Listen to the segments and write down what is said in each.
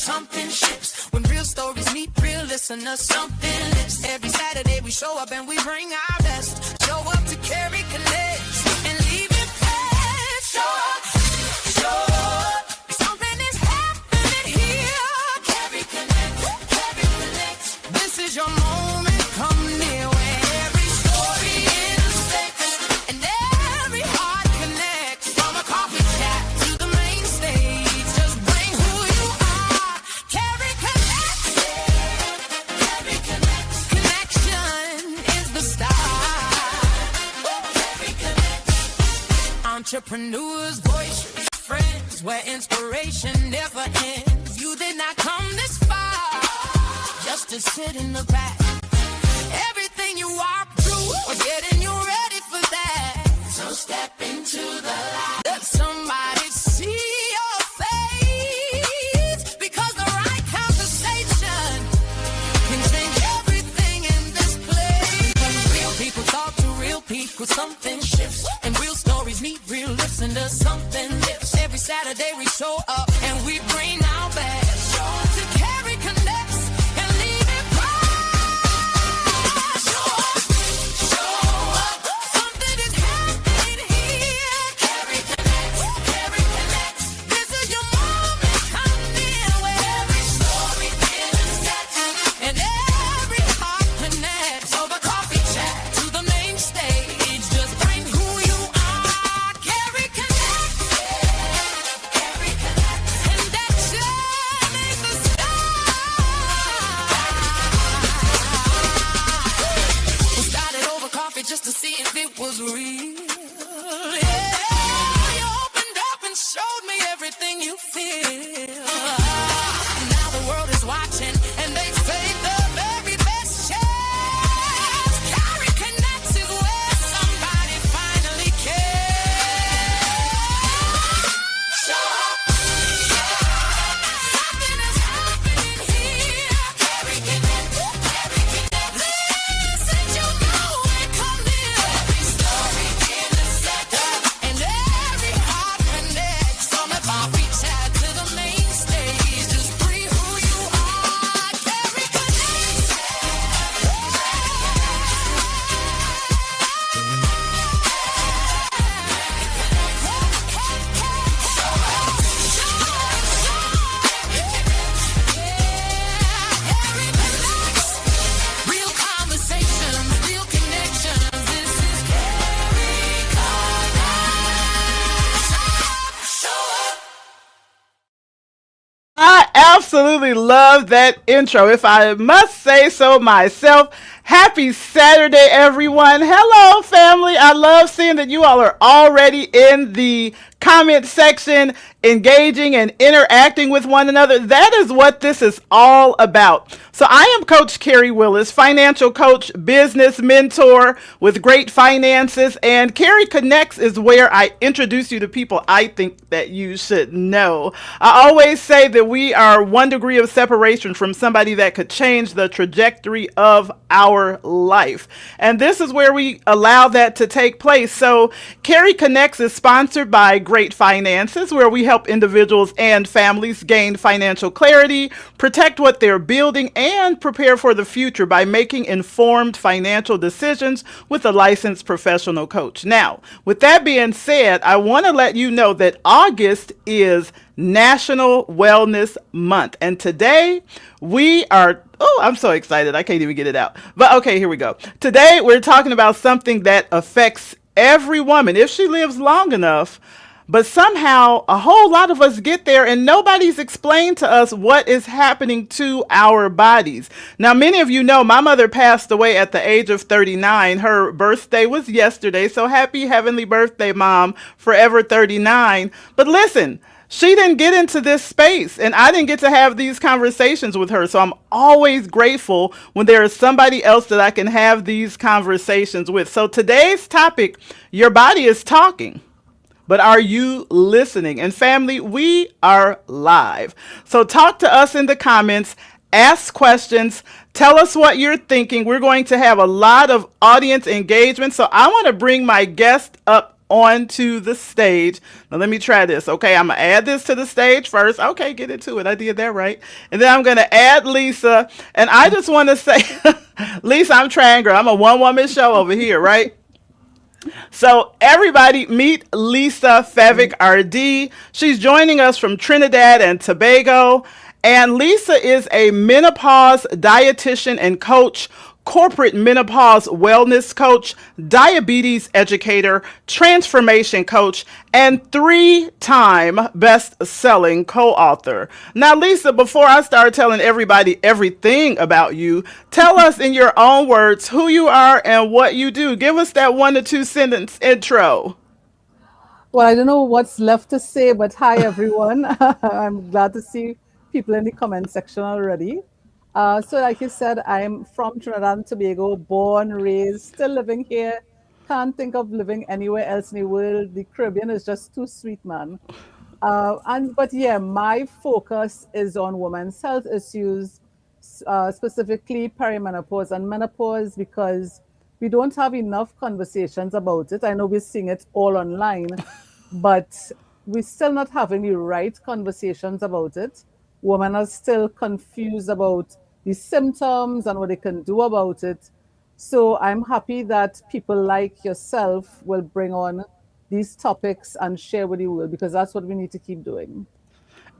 something shifts. When real stories meet real listeners, something lifts. Every Saturday we show up and we bring our best. Show up to Carrie Connects and leave it best. Show up, show up. Something is happening here. Carrie Connects, Carrie Connects. This is your moment, come near where every story intersects and every heart connects. From a coffee chat to the main stage, just bring who you are. Carrie Connects, Carrie Connects. Connection is the start. Carrie Connects. Entrepreneurs, voices, friends, where inspiration never ends. You did not come this far just to sit in the back. Everything you are through was getting you ready for that. So step into the light. Let somebody see your face, because the right conversation can change everything in this place. When real people talk to real people, something shifts. And real stories meet real listeners, something lifts. Every Saturday we show up and we bring our best. Show up to Carrie Connects and leave it bright. Show up, show up. Something is happening here. Carrie Connects, Carrie Connects. This is your moment, come near where every story intersects and every heart connects. Over coffee chat to the main stage, just bring who you are. Carrie Connects, Carrie Connects. Connection is the start. We started over coffee just to see if it was real. Yeah, you opened up and showed me everything you feel. Now the world is watching and they take the very best chance. Carrie Connects is where somebody finally cares. Show up, something is happening here. Carrie Connects, Carrie Connects. Listen, you know it, come near. Every story intersects and every heart connects. From the coffee chat to the main stage, just be who you are. Carrie Connects. Real conversations, real connections. This is Carrie Connects. Show up. I absolutely love that intro, if I must say so myself. Happy Saturday, everyone. Hello, family. I love seeing that you all are already in the comment section, engaging and interacting with one another. That is what this is all about. So I am Coach Carrie Willis, financial coach, business mentor with great finances, and Carrie Connects is where I introduce you to people I think that you should know. I always say that we are 1 degree of separation from somebody that could change the trajectory of our life. And this is where we allow that to take place. So Carrie Connects is sponsored by Great Finances, where we help individuals and families gain financial clarity, protect what they're building, and prepare for the future by making informed financial decisions with a licensed professional coach. Now, with that being said, I want to let you know that August is National Wellness Month. And today we are, I'm so excited. I can't even get it out. But okay, here we go. Today we're talking about something that affects every woman if she lives long enough. But somehow a whole lot of us get there and nobody's explained to us what is happening to our bodies. Now, many of you know my mother passed away at the age of 39. Her birthday was yesterday. So happy heavenly birthday, Mom, forever 39. But listen, she didn't get into this space and I didn't get to have these conversations with her. So I'm always grateful when there is somebody else that I can have these conversations with. So today's topic, your body is talking. But are you listening? And family, we are live. So talk to us in the comments, ask questions, tell us what you're thinking. We're going to have a lot of audience engagement. So I want to bring my guest up onto the stage. Now, let me try this. Okay, I'm going to add this to the stage first. Okay, get into it. I did that right. And then I'm going to add Lisa. And I just want to say, Lisa, I'm trying, girl. I'm a one woman show over here, right? So, everybody, meet Lisa Feveck RD. She's joining us from Trinidad and Tobago. And Lisa is a menopause dietitian and coach, corporate menopause wellness coach, diabetes educator, transformation coach, and 3-time best-selling co-author. Now, Lisa, before I start telling everybody everything about you, tell us in your own words who you are and what you do. Give us that 1 to 2 sentence intro. Well, I don't know what's left to say, but hi, everyone. I'm glad to see people in the comment section already. So, like you said, I'm from Trinidad and Tobago, born, raised, still living here. Can't think of living anywhere else in the world. The Caribbean is just too sweet, man. But yeah, my focus is on women's health issues, specifically perimenopause and menopause, because we don't have enough conversations about it. I know we're seeing it all online, but we're still not having the right conversations about it. Women are still confused about the symptoms and what they can do about it. So I'm happy that people like yourself will bring on these topics and share with the world, because that's what we need to keep doing.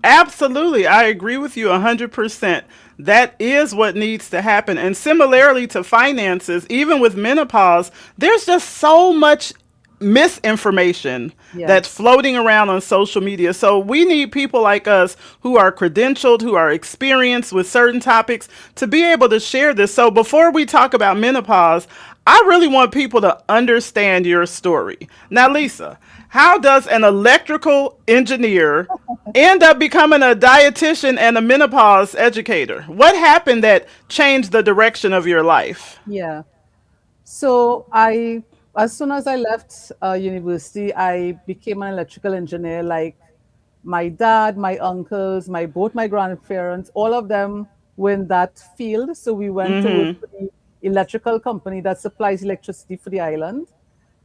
Absolutely. I agree with you 100%. That is what needs to happen. And similarly to finances, even with menopause, there's just so much misinformation that's Yes. floating around on social media. So we need people like us who are credentialed, who are experienced with certain topics to be able to share this. So before we talk about menopause, I really want people to understand your story. Now, Lisa, how does an electrical engineer end up becoming a dietitian and a menopause educator? What happened that changed the direction of your life? Yeah. So as soon as I left university, I became an electrical engineer. Like my dad, my uncles, both my grandparents, all of them were in that field. So we went to work for the electrical company that supplies electricity for the island.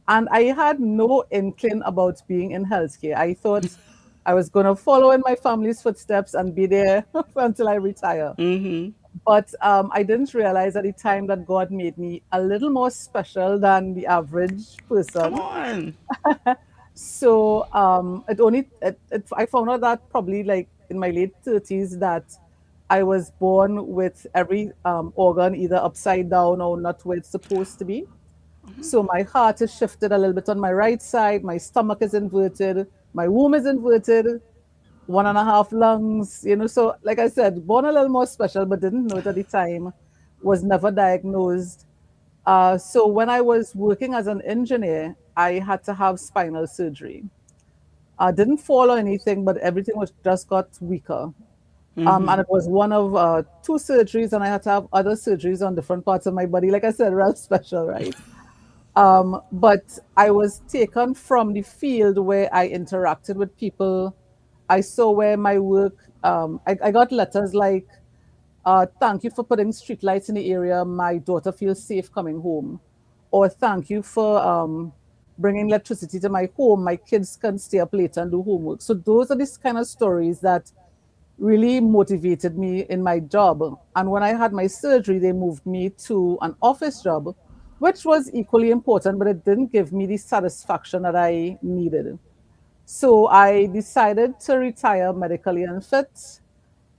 And I had no inkling about being in healthcare. I thought I was going to follow in my family's footsteps and be there until I retire. But I didn't realize at the time that God made me a little more special than the average Come person. on. So I found out that probably like in my late 30s that I was born with every organ either upside down or not where it's supposed to be. So my heart is shifted a little bit on my right side. My stomach is inverted. My womb is inverted. 1.5 lungs, So, like I said, born a little more special, but didn't know it at the time. Was never diagnosed. So when I was working as an engineer, I had to have spinal surgery. I didn't fall or anything, but everything was just got weaker. And it was one of 2 surgeries, and I had to have other surgeries on different parts of my body. Like I said, real special, right? But I was taken from the field where I interacted with people. I saw where my work, I got letters like, thank you for putting streetlights in the area. My daughter feels safe coming home. Or thank you for bringing electricity to my home. My kids can stay up late and do homework. So those are these kind of stories that really motivated me in my job. And when I had my surgery, they moved me to an office job, which was equally important, but it didn't give me the satisfaction that I needed. So I decided to retire medically unfit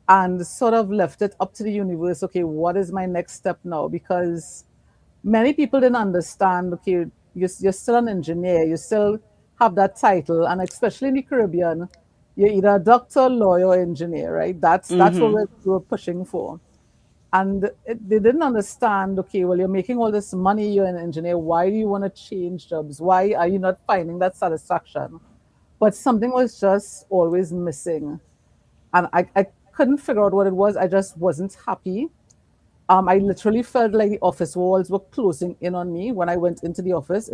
and sort of left it up to the universe. Okay, what is my next step now? Because many people didn't understand, okay, you're still an engineer, you still have that title, and especially in the Caribbean, you're either a doctor, lawyer, or engineer, right? That's what we're pushing for. And they didn't understand, okay, well, you're making all this money, you're an engineer, why do you want to change jobs? Why are you not finding that satisfaction? But something was just always missing. And I couldn't figure out what it was. I just wasn't happy. I literally felt like the office walls were closing in on me when I went into the office.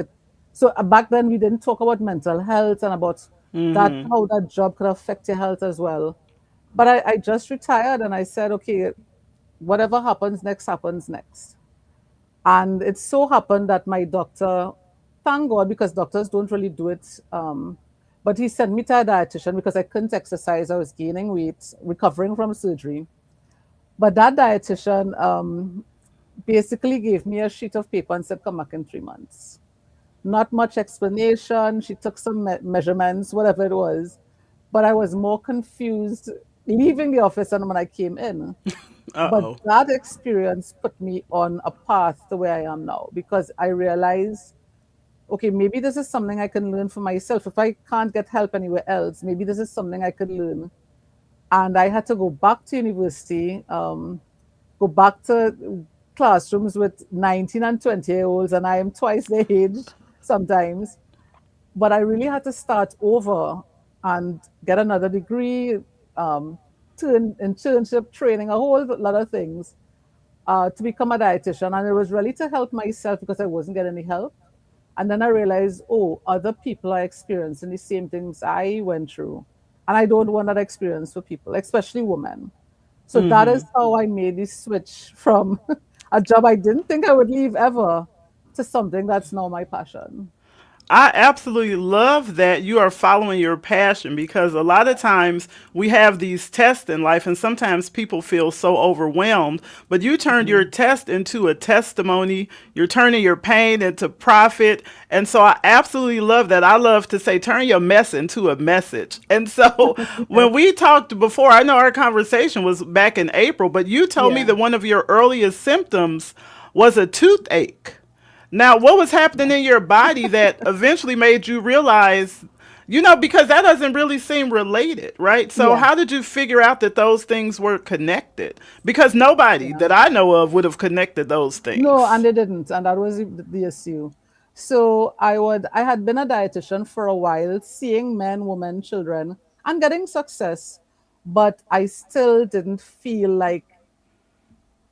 Back then, we didn't talk about mental health and about that, how that job could affect your health as well. But I just retired and I said, okay, whatever happens next happens next. And it so happened that my doctor thank God, because doctors don't really do it. But he sent me to a dietitian because I couldn't exercise. I was gaining weight, recovering from surgery. But that dietitian basically gave me a sheet of paper and said, come back in 3 months. Not much explanation. She took some measurements, whatever it was. But I was more confused leaving the office than when I came in. But Uh-oh. that experience put me on a path to where I am now, because I realized, okay, maybe this is something I can learn for myself. If I can't get help anywhere else, maybe this is something I could learn. And I had to go back to university, go back to classrooms with 19 and 20-year-olds, and I am twice their age sometimes. But I really had to start over and get another degree, turn internship training, a whole lot of things to become a dietitian. And it was really to help myself because I wasn't getting any help. And then I realized, oh, other people are experiencing the same things I went through. And I don't want that experience for people, especially women. So that is how I made the switch from a job I didn't think I would leave ever to something that's now my passion. I absolutely love that you are following your passion, because a lot of times we have these tests in life and sometimes people feel so overwhelmed, but you turned your Mhm. test into a testimony. You're turning your pain into profit. And so I absolutely love that. I love to say, turn your mess into a message. And so when we talked before, I know our conversation was back in April, but you told me Yeah. that one of your earliest symptoms was a toothache. Now, what was happening in your body that eventually made you realize, because that doesn't really seem related, right? So, Yeah. how did you figure out that those things were connected? Because nobody Yeah. that I know of would have connected those No, and things. they didn't, and that was the issue. So I had been a dietitian for a while, seeing men, women, children, and getting success, but I still didn't feel like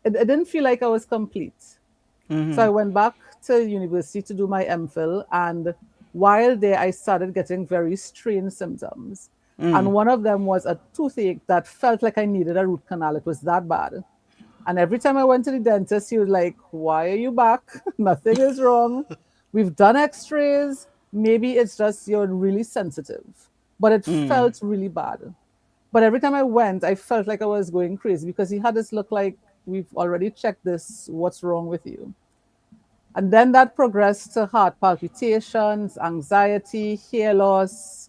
it didn't feel like I was complete. So I went back to university to do my MPhil, and while there, I started getting very strange symptoms. And one of them was a toothache that felt like I needed a root canal. It was that bad. And every time I went to the dentist, he was like, why are you back? Nothing is wrong. We've done x rays. Maybe it's just you're really sensitive. But it felt really bad. But every time I went, I felt like I was going crazy because he had this look like, we've already checked this. What's wrong with you? And then that progressed to heart palpitations, anxiety, hair loss,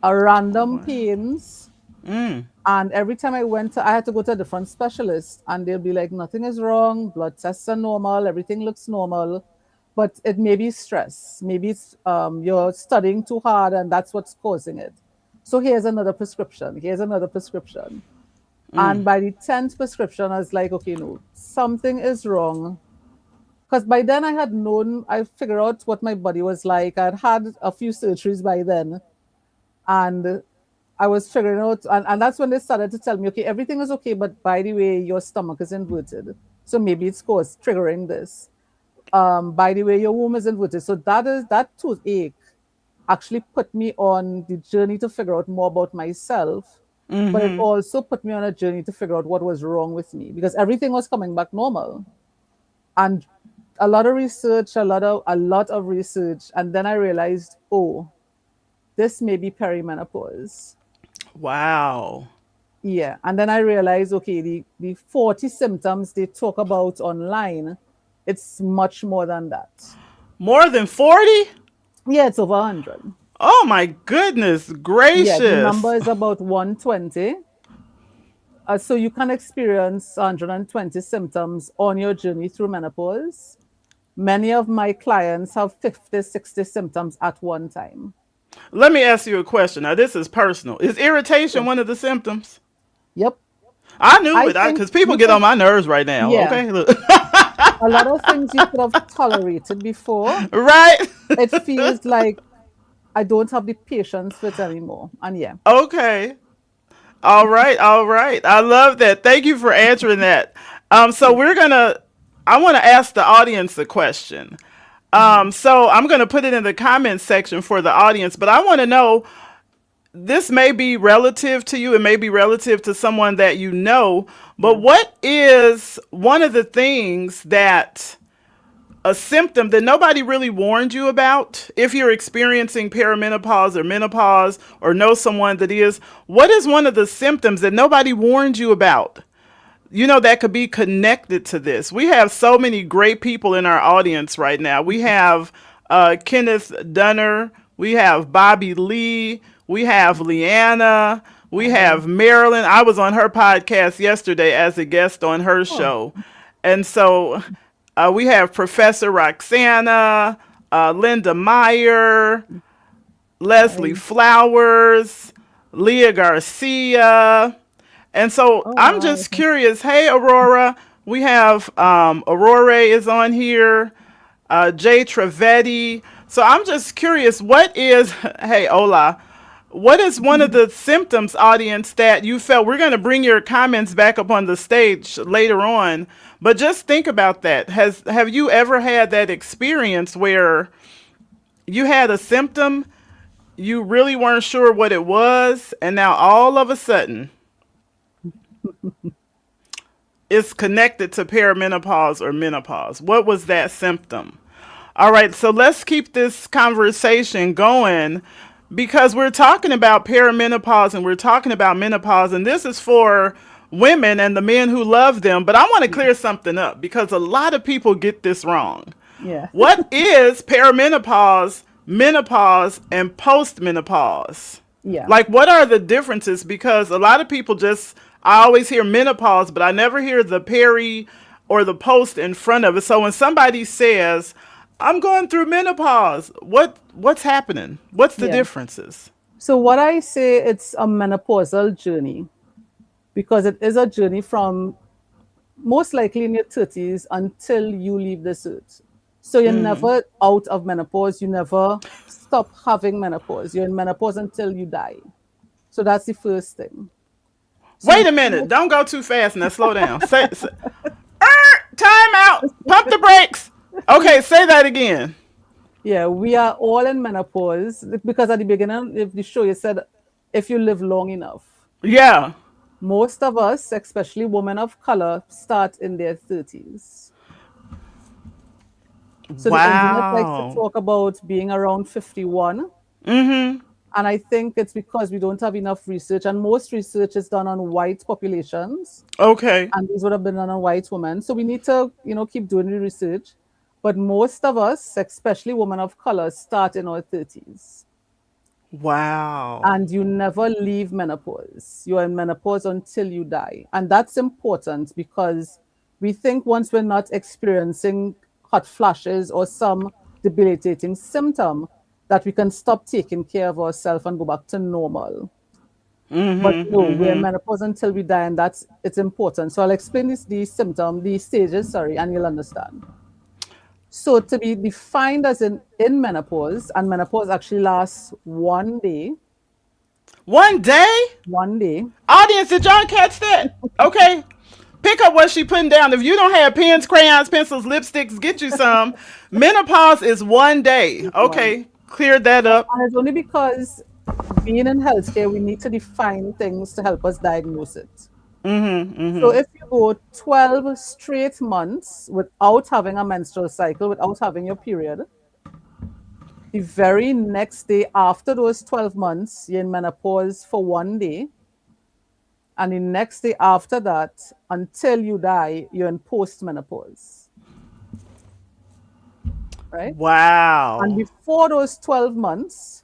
random Wow. pains. And every time I had to go to a different specialist, and they'll be like, nothing is wrong, blood tests are normal, everything looks normal. But it may be stress. Maybe it's you're studying too hard, and that's what's causing it. So here's another prescription. Here's another prescription. And by the 10th prescription, I was like, okay, no, something is wrong. Because by then I figured out what my body was like. I'd had a few surgeries by then, and I was figuring out, and that's when they started to tell me, okay, everything is okay, but by the way, your stomach is inverted. So maybe it's triggering this. By the way, your womb is inverted. So that toothache actually put me on the journey to figure out more about myself, but it also put me on a journey to figure out what was wrong with me because everything was coming back normal. And a lot of research, a lot of research, and then I realized, oh, this may be perimenopause. Wow. Yeah. And then I realized, okay, the 40 symptoms they talk about online, it's much more than that. More than 40? Yeah, it's over 100. Oh my goodness Yeah, the gracious. number is about 120. So you can experience 120 symptoms on your journey through menopause. Many of my clients have 50, 60 symptoms at one time. Let me ask you a question. Now, this is personal. Is irritation Sure. one of the symptoms? Yep. I knew I it think because people you get could, on my nerves right now. yeah, Okay, look. a lot of things you could have tolerated before. Right? It feels like I don't have the patience for it anymore. And yeah. Okay. All right. All right. I love that. Thank you for answering that. So I want to ask the audience a question. Mhm. So I'm going to put it in the comments section for the audience, but I want to know, this may be relative to you, it may be relative to someone that you know, but Yeah. what is one of the things that a symptom that nobody really warned you about? If you're experiencing perimenopause or menopause or know someone that is, what is one of the symptoms that nobody warned you about? That could be connected to this. We have so many great people in our audience right now. We have Kenneth Dunner. We have Bobby Lee. We have Leanna. We have Marilyn. I was on her podcast yesterday as a guest on her Oh, show. And so we have Professor Roxana, Linda Meyer, Leslie nice. Flowers, Leah Garcia. And so Oh, I'm wow. just curious. Hey, Aurora. We have Aurora is on here, Jay Trevetti. So I'm just curious, hey, Ola, what is one of the symptoms, audience, that you felt? We're going to bring your comments back up on the stage later on, but just think about that. Have you ever had that experience where you had a symptom, you really weren't sure what it was, and now all of a sudden it's connected to perimenopause or menopause? What was that symptom? All right, so let's keep this conversation going because we're talking about perimenopause and we're talking about menopause, and this is for women and the men who love them. But I want to clear something up because a lot of people get this wrong. Yeah. What is perimenopause, menopause, and postmenopause? Yeah. Like, what are the differences? Because a lot of people I always hear menopause, but I never hear the peri or the post in front of it. So when somebody says, I'm going through menopause, what's happening? What's the Yeah. differences? So what I say, it's a menopausal journey because it is a journey from most likely in your 30s until you leave this earth. So you're never out of menopause. You never stop having menopause. You're in menopause until you die. So that's the first thing. So Wait a minute. Don't go too fast now. Slow down. Time out. Pump the brakes. Okay, say that again. yeah, we are all in menopause because at the beginning of the show you said if you live long enough. Yeah. Most of us, especially women of color, start in their 30s. So the internet likes to Wow. talk about being around 51. And I think it's because we don't have enough research. And most research is done on white populations. Okay. And these would have been done on white women. So we need to, keep doing the research. But most of us, especially women of color, start in our 30s. Wow. And you never leave menopause. You're in menopause until you die. And that's important because we think once we're not experiencing hot flashes or some debilitating symptom, that we can stop taking care of ourselves and go back to normal. But no, we're in menopause until we die, and it's important. So I'll explain these stages, sorry, and you'll understand. So to be defined as in menopause, and menopause actually lasts one day. One day? One day. Audience, did y'all catch that? Okay. Pick up what she putting down. If you don't have pens, crayons, pencils, lipsticks, get you some. Menopause is one day. Is one. Okay. Cleared that up. And it's only because being in healthcare, we need to define things to help us diagnose it. So if you go 12 straight months without having a menstrual cycle, without having your period, the very next day after those 12 months, you're in menopause for one day. And the next day after that, until you die, you're in postmenopause, right? And Wow. before those 12 months,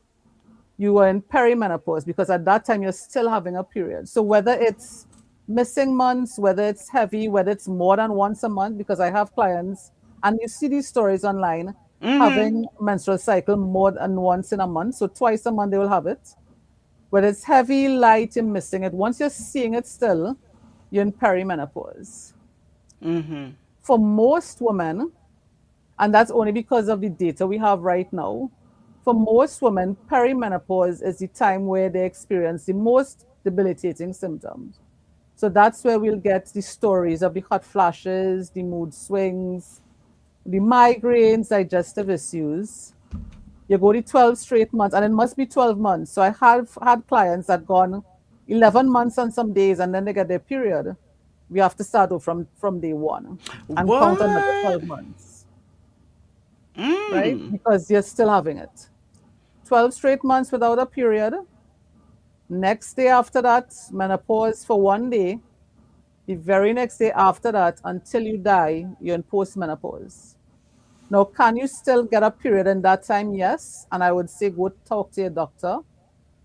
you were in perimenopause because at that time you're still having a period. So whether it's missing months, whether it's heavy, whether it's more than once a month, because I have clients and you see these stories online having menstrual cycle more than once in a month. So twice a month they will have it. Whether it's heavy, light, you're missing it. Once you're seeing it still, you're in perimenopause. For most women, and that's only because of the data we have right now, for most women, perimenopause is the time where they experience the most debilitating symptoms. So that's where we'll get the stories of the hot flashes, the mood swings, the migraines, digestive issues. You go to 12 straight months, and it must be 12 months. So I have had clients that gone 11 months on some days, and then they get their period. We have to start off from day one and count another What? 12 months. right? Mm. Because you're still having it. 12 straight months without a period. Next day after that, menopause for 1 day. The very next day after that, until you die, you're in postmenopause. Now, can you still get a period in that time? Yes. And I would say go talk to your doctor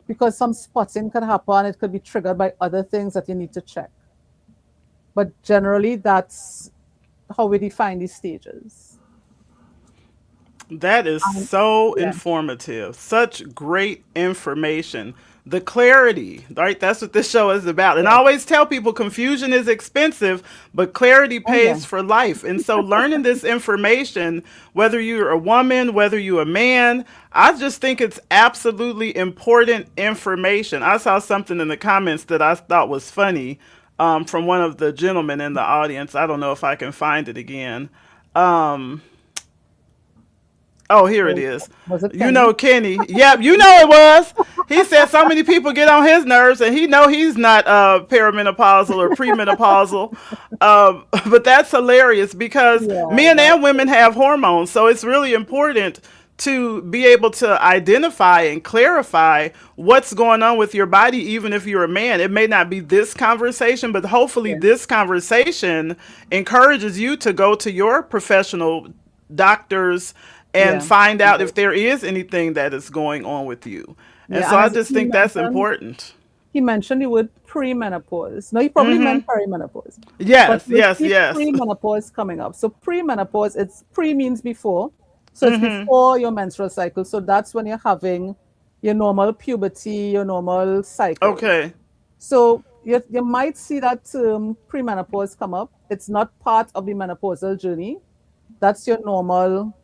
because some spotting could happen. It could be triggered by other things that you need to check. But generally, that's how we define these stages. That is And so yeah, informative. Such great information. The clarity, right? That's what this show is about. And I yeah, always tell people confusion is expensive, but clarity oh yeah, pays for life. And so learning this information, whether you're a woman, whether you're a man, I just think it's absolutely important information. I saw something in the comments that I thought was funny from one of the gentlemen in the audience. I don't know if I can find it again. Um, Oh, here it is. was it You know Kenny? Kenny. Yep, you know it was. He said so many people get on his nerves, and he know he's not perimenopausal or premenopausal. But that's hilarious because Yeah, men that, and women have hormones, so it's really important to be able to identify and clarify what's going on with your body, even if you're a man. It may not be this conversation, but hopefully yeah, this conversation encourages you to go to your professional doctors and yeah. find It out if does. there is anything that is going on with you. And Yeah, so and I as just think that's important. he mentioned the word premenopause. No, he probably meant perimenopause, but Yes, we'll yes, see yes. premenopause coming up. So premenopause, it's pre means before, so it's before your menstrual cycle. So that's when you're having your normal puberty, your normal cycle. Okay. So you might see that term premenopause come up. It's not part of the menopausal journey. That's your normal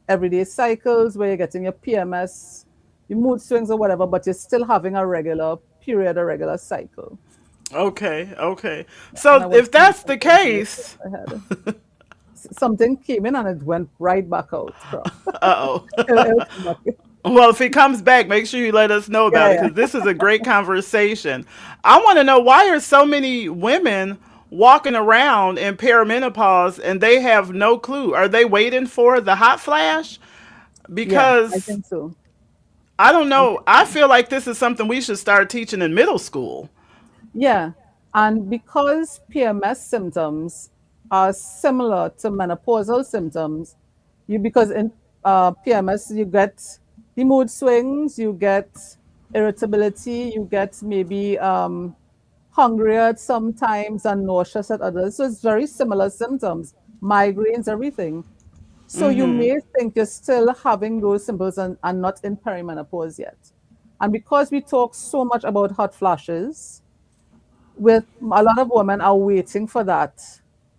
everyday cycles where you're getting your PMS, your mood swings or whatever, but you're still having a regular period, a regular cycle. Okay, okay. And I So want if to see that's the something here case, I had. Something came in and it went right back out, Prof. uh-oh. It'll come back. Well, if it comes back, make sure you let us know Yeah, about it because yeah. this is a great conversation. I want to know why are so many women walking around in perimenopause and they have no clue? Are they waiting for the hot flash? Yeah, I Because think so. I don't I know. think I so. feel like this is something we should start teaching in middle school. Yeah. And because PMS symptoms are similar to menopausal symptoms, because in PMS you get the mood swings, you get irritability, you get maybe hungry at sometimes and nauseous at others. So it's very similar symptoms, migraines, everything. So you may think you're still having those symptoms and not in perimenopause yet. And because we talk so much about hot flashes, with a lot of women are waiting for that,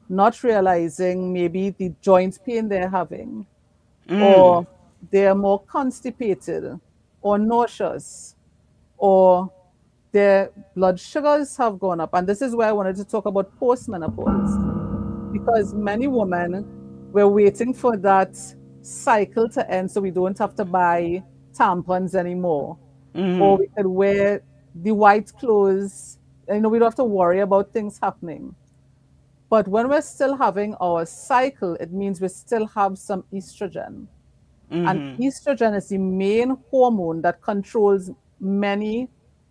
not realizing maybe the joint pain they're having, or they're more constipated, or nauseous, or their blood sugars have gone up. And this is where I wanted to talk about postmenopause, because many women were waiting for that cycle to end so we don't have to buy tampons anymore, or we could wear the white clothes. We don't have to worry about things happening. But when we're still having our cycle, it means we still have some estrogen. And estrogen is the main hormone that controls many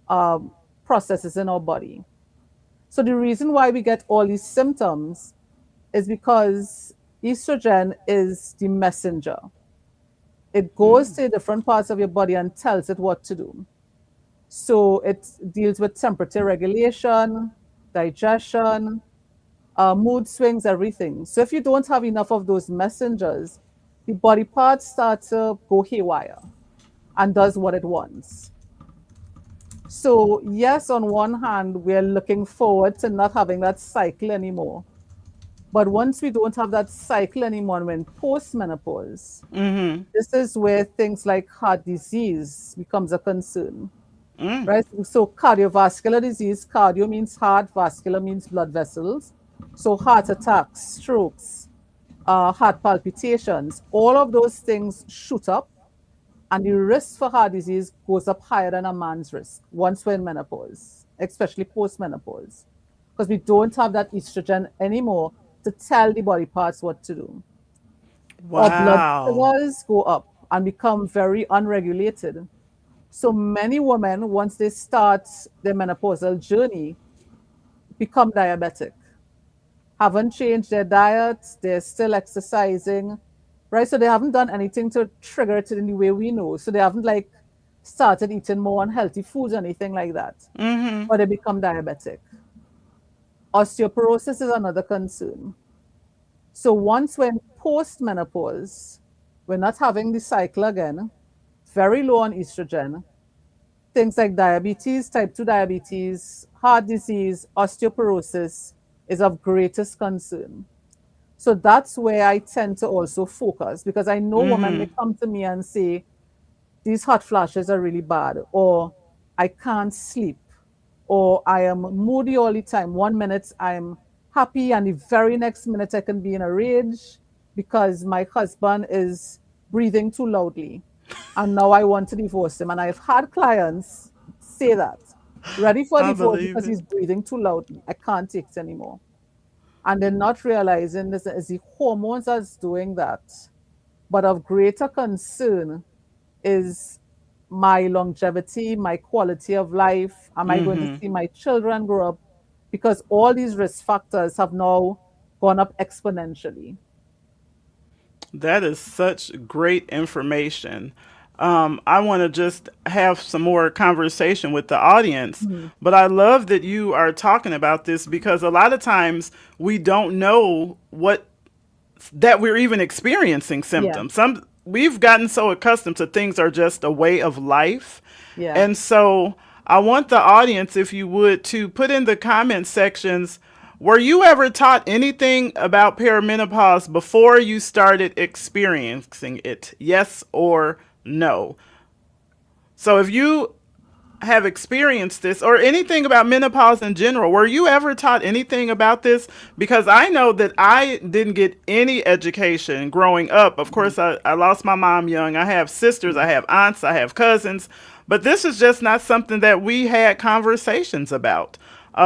um, processes in our body. So the reason why we get all these symptoms is because estrogen is the messenger. It goes to different parts of your body and tells it what to do. So it deals with temperature regulation, digestion, mood swings, everything. So if you don't have enough of those messengers, the body parts start to go haywire and does what it wants. So yes, on one hand, we're looking forward to not having that cycle anymore. But once we don't have that cycle anymore, when post-menopause, this is where things like heart disease becomes a concern, right? So cardiovascular disease, cardio means heart, vascular means blood vessels. So heart attacks, strokes, heart palpitations, all of those things shoot up, and the risk for heart disease goes up higher than a man's risk once we're in menopause, especially post-menopause, because we don't have that estrogen anymore to tell the body parts what to do. Our blood Wow. sugars go up and become very unregulated. So many women, once they start their menopausal journey, become diabetic, haven't changed their diets, they're still exercising, right? So they haven't done anything to trigger it in the way we know. So they haven't like started eating more unhealthy foods or anything like that, but they become diabetic. Osteoporosis is another concern. So once we're in post-menopause, we're not having the cycle again, very low on estrogen, things like diabetes, type 2 diabetes, heart disease, osteoporosis is of greatest concern. So that's where I tend to also focus because I know women may come to me and say, these hot flashes are really bad, or I can't sleep, or I am moody all the time. 1 minute I'm happy, and the very next minute I can be in a rage because my husband is breathing too loudly. And now I want to divorce him. And I've had clients say that, ready for I divorce believe because it. he's breathing too loudly. I can't take it anymore. And they're not realizing this is the hormones that's doing that. But of greater concern is my longevity, my quality of life. Am I going to see my children grow up? Because all these risk factors have now gone up exponentially. That is such great information. I want to just have some more conversation with the audience, Mhm. but I love that you are talking about this because a lot of times we don't know what that we're even experiencing Yeah, symptoms. Some we've gotten so accustomed to things are just a way of life. yeah. And so I want the audience, if you would, to put in the comment sections, were you ever taught anything about perimenopause before you started experiencing it? Yes or no? So if you have experienced this or anything about menopause in general, were you ever taught anything about this? Because I know that I didn't get any education growing up. Of Mhm. course, I lost my mom young. I have sisters, I have aunts, I have cousins, but this is just not something that we had conversations about.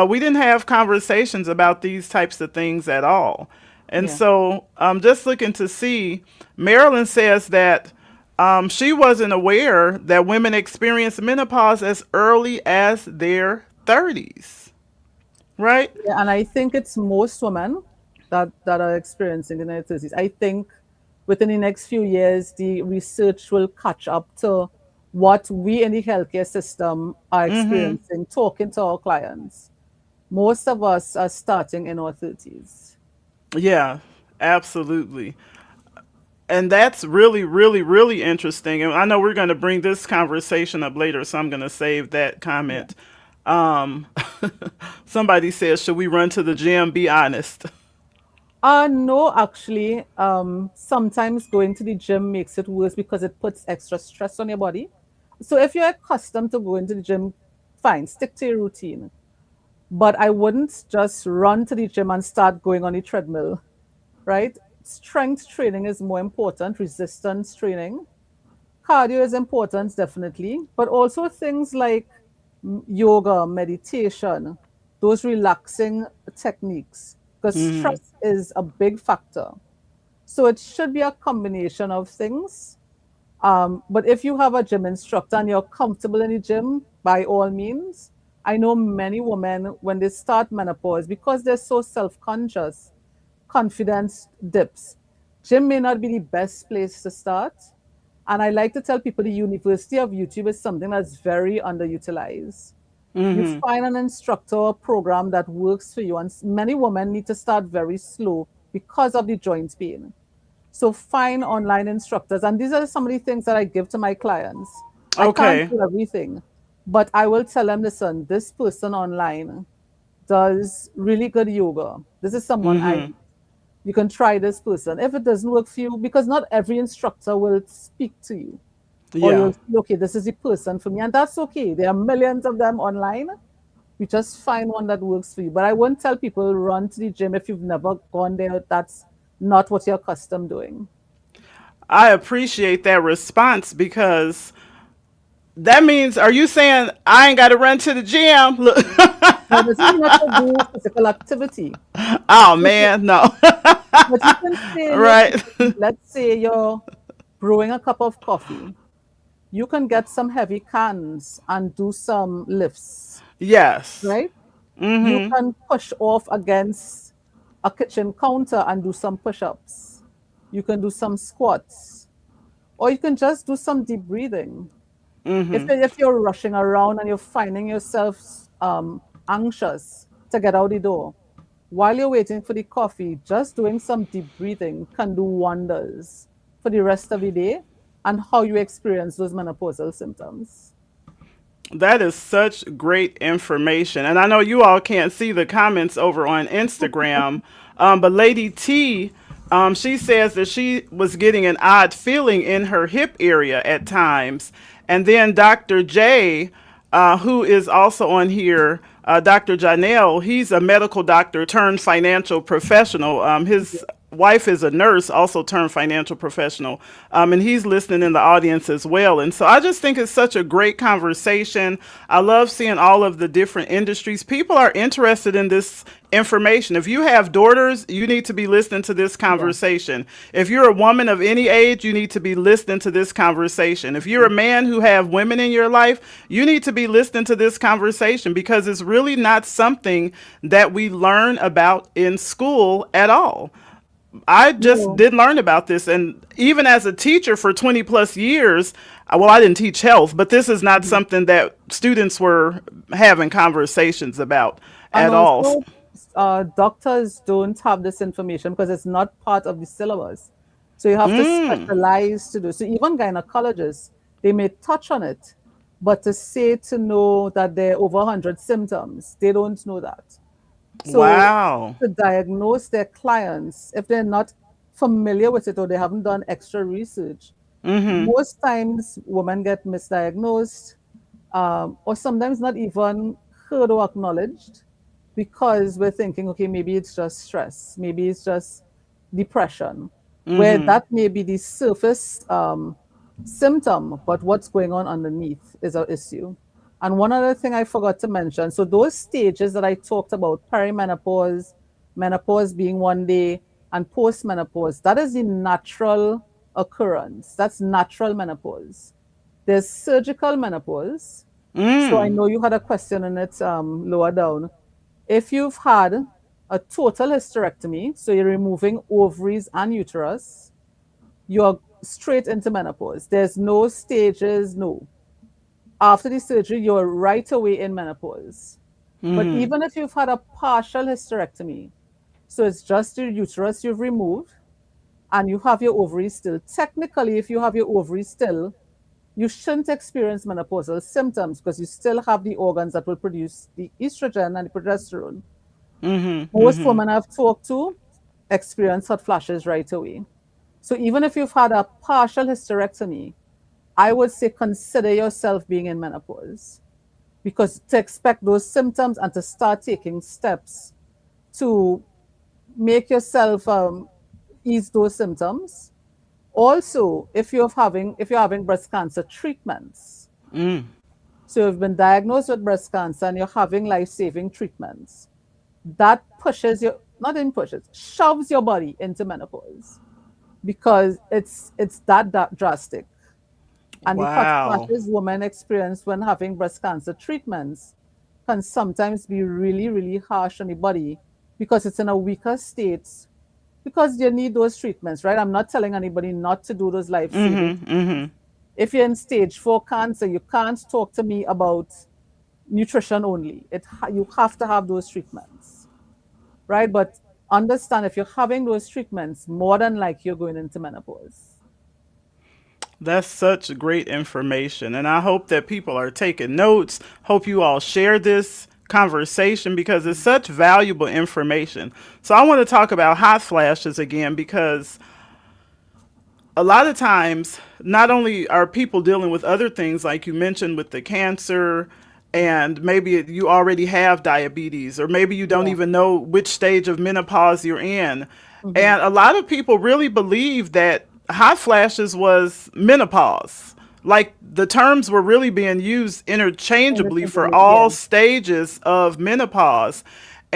We didn't have conversations about these types of things at all. And Yeah. so I'm just looking to see. Marilyn says that she wasn't aware that women experience menopause as early as their 30s, right? Yeah, and I think it's most women that are experiencing in their 30s. I think within the next few years, the research will catch up to what we in the healthcare system are experiencing, talking to our clients. Most of us are starting in our 30s. Yeah, absolutely. And that's really, really, really interesting. And I know we're going to bring this conversation up later, so I'm going to save that Yeah. comment. Um, somebody says, should we run to the gym? Be honest. No, actually, sometimes going to the gym makes it worse because it puts extra stress on your body. So if you're accustomed to going to the gym, fine, stick to your routine. But I wouldn't just run to the gym and start going on the treadmill, right? Strength training is more important, resistance training. Cardio is important, definitely, but also things like yoga, meditation, those relaxing techniques, because stress is a big factor. So it should be a combination of things. But if you have a gym instructor and you're comfortable in the gym, by all means, I know many women, when they start menopause, because they're so self conscious, confidence dips. Gym may not be the best place to start. And I like to tell people the University of YouTube is something that's very underutilized. You find an instructor or program that works for you. And many women need to start very slow because of the joint pain. So find online instructors. And these are some of the things that I give to my clients. I can't Okay. do everything, but I will tell them, listen, this person online does really good yoga. This is someone I you can try this person. If it doesn't work for you, because not every instructor will speak to you, or Yeah. you'll feel, okay, this is the person for me. And that's okay. There are millions of them online. You just find one that works for you. But I won't tell people run to the gym if you've never gone there. That's not what you're accustomed doing. I appreciate that response because that means, are you saying I ain't got to run to the gym? Look. No, this is not to do physical activity. Oh, This is man. No. But you can stay in your Right. kitchen. Let's say you're brewing a cup of coffee. You can get some heavy cans and do some lifts, Yes. right? You can push off against a kitchen counter and do some push ups. You can do some squats, or you can just do some deep breathing. If you're rushing around and you're finding yourself anxious to get out the door, while you're waiting for the coffee, just doing some deep breathing can do wonders for the rest of the day and how you experience those menopausal symptoms. That is such great information. And I know you all can't see the comments over on Instagram, but Lady T, she says that she was getting an odd feeling in her hip area at times. And then Dr. J, who is also on here, Dr. Janelle, he's a medical doctor turned financial professional. His wife is a nurse, also turned financial professional, and he's listening in the audience as well. And so I just think it's such a great conversation. I love seeing all of the different industries. People are interested in this information. If you have daughters, you need to be listening to this Yeah. conversation. If you're a woman of any age, you need to be listening to this conversation. If you're a man who have women in your life, you need to be listening to this conversation, because it's really not something that we learn about in school at all. I just No. did learn about this. And even as a teacher for 20 plus years, well, I didn't teach health, but this is not something that students were having conversations about And at all. also, doctors don't have this information because it's not part of the syllabus. So you have to specialize to do. So even gynecologists, they may touch on it, but to say to know that there are over 100 symptoms, they don't know that. So Wow. to diagnose their clients, if they're not familiar with it or they haven't done extra research, most times women get misdiagnosed, or sometimes not even heard or acknowledged because we're thinking, okay, maybe it's just stress, maybe it's just depression, where that may be the surface symptom, but what's going on underneath is an issue. And one other thing I forgot to mention, so those stages that I talked about, perimenopause, menopause being one day, and postmenopause, that is the natural occurrence. That's natural menopause. There's surgical menopause. So I know you had a question in it lower down. If you've had a total hysterectomy, so you're removing ovaries and uterus, you're straight into menopause. There's no stages, no. After the surgery, you're right away in menopause. But even if you've had a partial hysterectomy, so it's just your uterus you've removed and you have your ovaries still, technically, if you have your ovaries still, you shouldn't experience menopausal symptoms because you still have the organs that will produce the estrogen and the progesterone. Most women I've talked to experience hot flashes right away. So even if you've had a partial hysterectomy, I would say consider yourself being in menopause, because to expect those symptoms and to start taking steps to make yourself ease those symptoms. Also, if you're having breast cancer treatments, so you've been diagnosed with breast cancer and you're having life-saving treatments, that pushes you, not in pushes, shoves your body into menopause because it's that drastic. And the hot Wow. flashes women experience when having breast cancer treatments can sometimes be really, really harsh on the body because it's in a weaker state, because you need those treatments, right? I'm not telling anybody not to do those life-saving treatments. If you're in stage 4 cancer, you can't talk to me about nutrition only. You have to have those treatments, right? But understand, if you're having those treatments, more than like you're going into menopause. That's such great information. And I hope that people are taking notes. Hope you all share this conversation because it's such valuable information. So I want to talk about hot flashes again, because a lot of times, not only are people dealing with other things, like you mentioned with the cancer, and maybe you already have diabetes, or maybe you don't Yeah. even know which stage of menopause you're in. Hmm. And a lot of people really believe that hot flashes was menopause. Like the terms were really being used interchangeably for Interchangeably, all yeah. stages of menopause.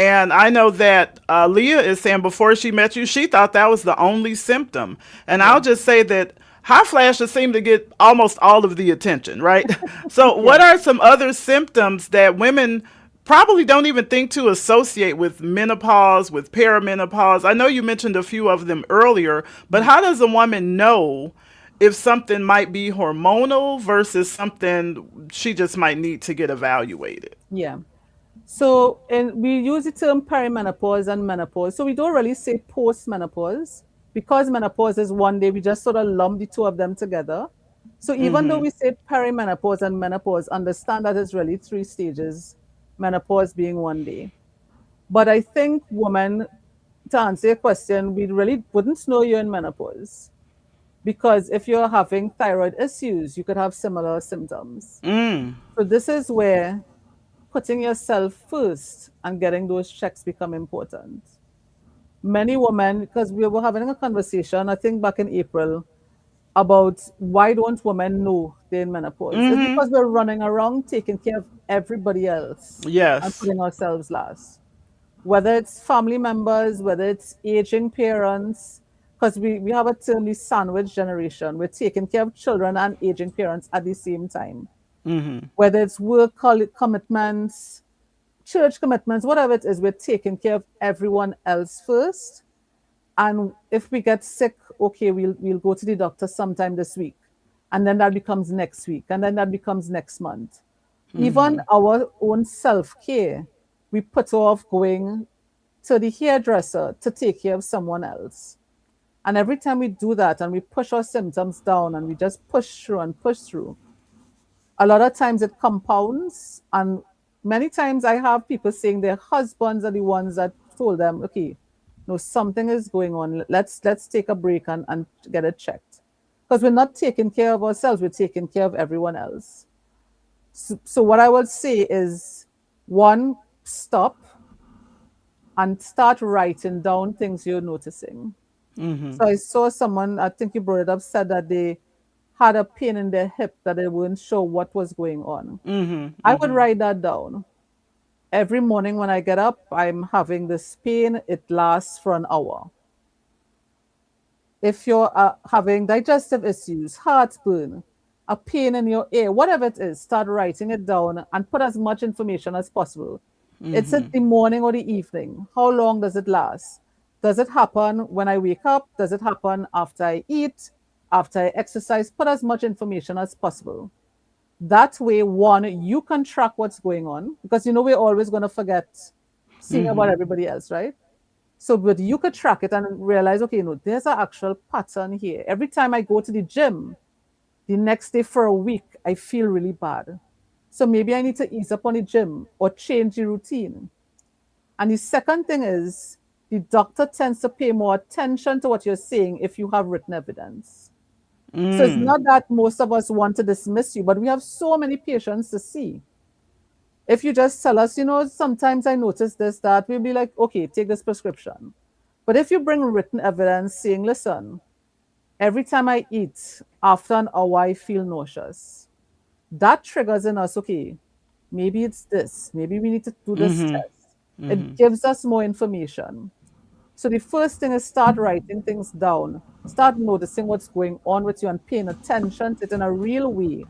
And I know that Leah is saying before she met you, she thought that was the only symptom. And Yeah. I'll just say that hot flashes seem to get almost all of the attention, right? So, what Yeah. are some other symptoms that women probably don't even think to associate with menopause, with perimenopause? I know you mentioned a few of them earlier, but how does a woman know if something might be hormonal versus something she just might need to get evaluated? Yeah. So, and we use the term perimenopause and menopause. So we don't really say postmenopause because menopause is one day. We just sort of lump the two of them together. So even though we say perimenopause and menopause, understand that it's really three stages, menopause being one day. But I think women, to answer your question, we really wouldn't know you're in menopause because if you're having thyroid issues, you could have similar symptoms. So this is where putting yourself first and getting those checks become important. Many women, because we were having a conversation, I think back in April, about why don't women know they're in menopause? It's because we're running around taking care of everybody else and Yes. putting ourselves last. Whether it's family members, whether it's aging parents, because we have a term, the sandwich generation. We're taking care of children and aging parents at the same time. Whether it's work commitments, church commitments, whatever it is, we're taking care of everyone else first. And if we get sick, okay, we'll go to the doctor sometime this week. And then that becomes next week. And then that becomes next month. Even our own self-care, we put off going to the hairdresser to take care of someone else. And every time we do that and we push our symptoms down and we just push through and push through, a lot of times it compounds. And many times I have people saying their husbands are the ones that told them, okay, no, something is going on. Let's take a break and get it checked. Because we're not taking care of ourselves, we're taking care of everyone else. So what I would say is one, stop and start writing down things you're noticing. So I saw someone, I think you brought it up, said that they had a pain in their hip that they weren't sure what was going on. I would write that down. Every morning when I get up, I'm having this pain. It lasts for an hour. If you're having digestive issues, heartburn, a pain in your ear, whatever it is, start writing it down and put as much information as possible. It's in the morning or the evening. How long does it last? Does it happen when I wake up? Does it happen after I eat? After I exercise? Put as much information as possible. That way, one, you can track what's going on because you know we're always going to forget seeing about everybody else, right? So, but you could track it and realize, okay, no, there's an actual pattern here. Every time I go to the gym, the next day for a week, I feel really bad. So maybe I need to ease up on the gym or change the routine. And the second thing is the doctor tends to pay more attention to what you're saying if you have written evidence. So it's not that most of us want to dismiss you, but we have so many patients to see. If you just tell us, you know, sometimes I notice this, that, we'll be like, okay, take this prescription. But if you bring written evidence saying, listen, every time I eat, after an hour, I feel nauseous, that triggers in us, okay, maybe it's this, maybe we need to do this test. It gives us more information. So the first thing is start writing things down, start noticing what's going on with you and paying attention to it in a real way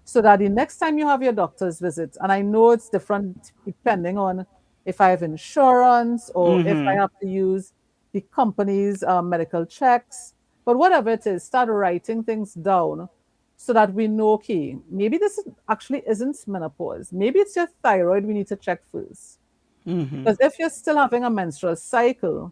so that the next time you have your doctor's visit, and I know it's different depending on if I have insurance or if I have to use the company's medical checks, but whatever it is, start writing things down so that we know, okay, maybe this actually isn't menopause. Maybe it's your thyroid we need to check first. Because if you're still having a menstrual cycle,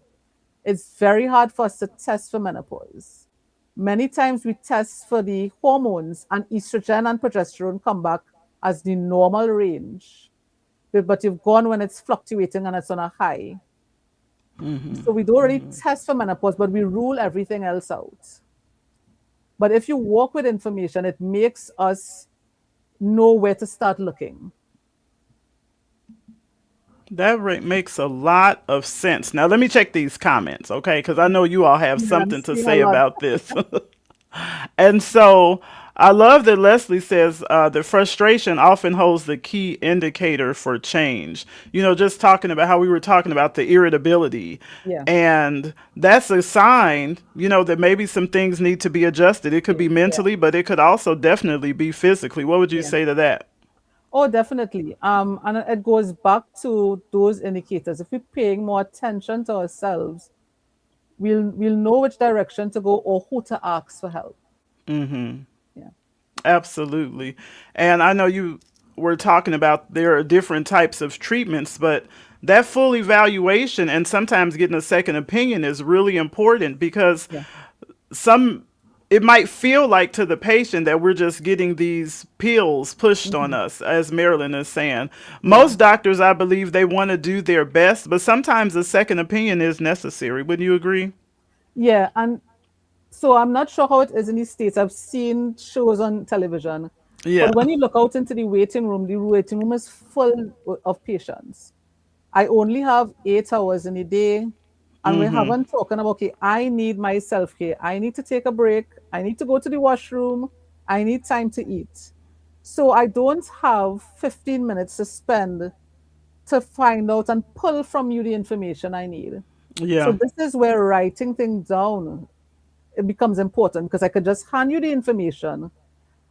it's very hard for us to test for menopause. Many times we test for the hormones and estrogen and progesterone come back as the normal range. But you've gone when it's fluctuating and it's on a high. So we don't really test for menopause, but we rule everything else out. But if you walk with information, it makes us know where to start looking. That makes a lot of sense. Now, let me check these comments, okay? Because I know you all have Yeah, I'm something to seeing a say lot. about this. And so, I love that Leslie says that frustration often holds the key indicator for change. Just talking about how we were talking about the irritability. Yeah. And that's a sign, that maybe some things need to be adjusted. It could be Yeah. mentally, but it could also definitely be physically. What would you Yeah. say to that? Oh, definitely. And it goes back to those indicators. If we're paying more attention to ourselves, we'll know which direction to go or who to ask for help. Yeah. Absolutely. And I know you were talking about there are different types of treatments, but that full evaluation and sometimes getting a second opinion is really important because Yeah. some it might feel like to the patient that we're just getting these pills pushed on Hmm. us, as Marilyn is saying. Yeah. Most doctors, I believe, they want to do their best, but sometimes a second opinion is necessary. Wouldn't you agree? Yeah. And so I'm not sure how it is in the States. I've seen shows on television, Yeah. but when you look out into the waiting room is full of patients. I only have 8 hours in a day, and we haven't talking about, okay, I need my self care. I need to take a break. I need to go to the washroom. I need time to eat. So I don't have 15 minutes to spend to find out and pull from you the information I need. So Yeah. this is where writing things down it becomes important because I could just hand you the information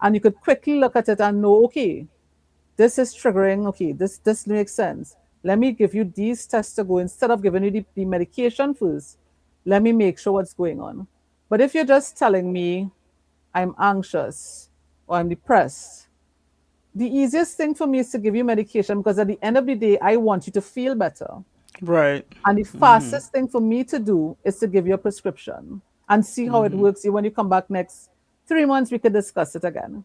and you could quickly look at it and know, okay, this is triggering. Okay, this makes sense. Let me give you these tests to go instead of giving you the medication first. Let me make sure what's going on. But if you're just telling me I'm anxious or I'm depressed, the easiest thing for me is to give you medication because at the end of the day, I want you to feel better. Right. And the fastest thing for me to do is to give you a prescription and see how it works. When you come back next 3 months, we could discuss it again.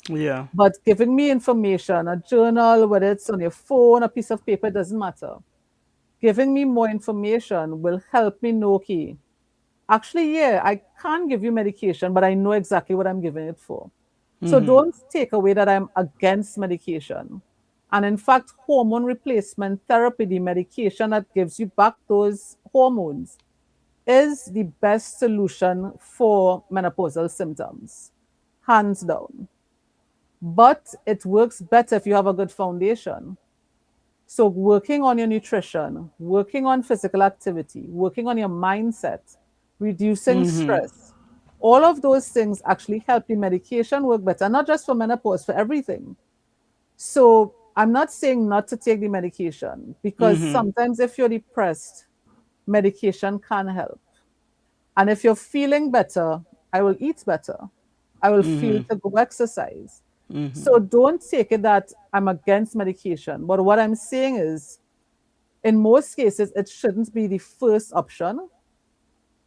Yeah. But giving me information, a journal, whether it's on your phone, a piece of paper, doesn't matter. Giving me more information will help me know, okay, actually, yeah, I can give you medication, but I know exactly what I'm giving it for. So don't take away that I'm against medication. And in fact, hormone replacement therapy, the medication that gives you back those hormones, is the best solution for menopausal symptoms, hands down. But it works better if you have a good foundation. So, working on your nutrition, working on physical activity, working on your mindset, reducing stress, all of those things actually help the medication work better, not just for menopause, for everything. So, I'm not saying not to take the medication because sometimes if you're depressed, medication can help. And if you're feeling better, I will eat better. I will feel to go exercise. So don't take it that I'm against medication. But what I'm saying is, in most cases, it shouldn't be the first option.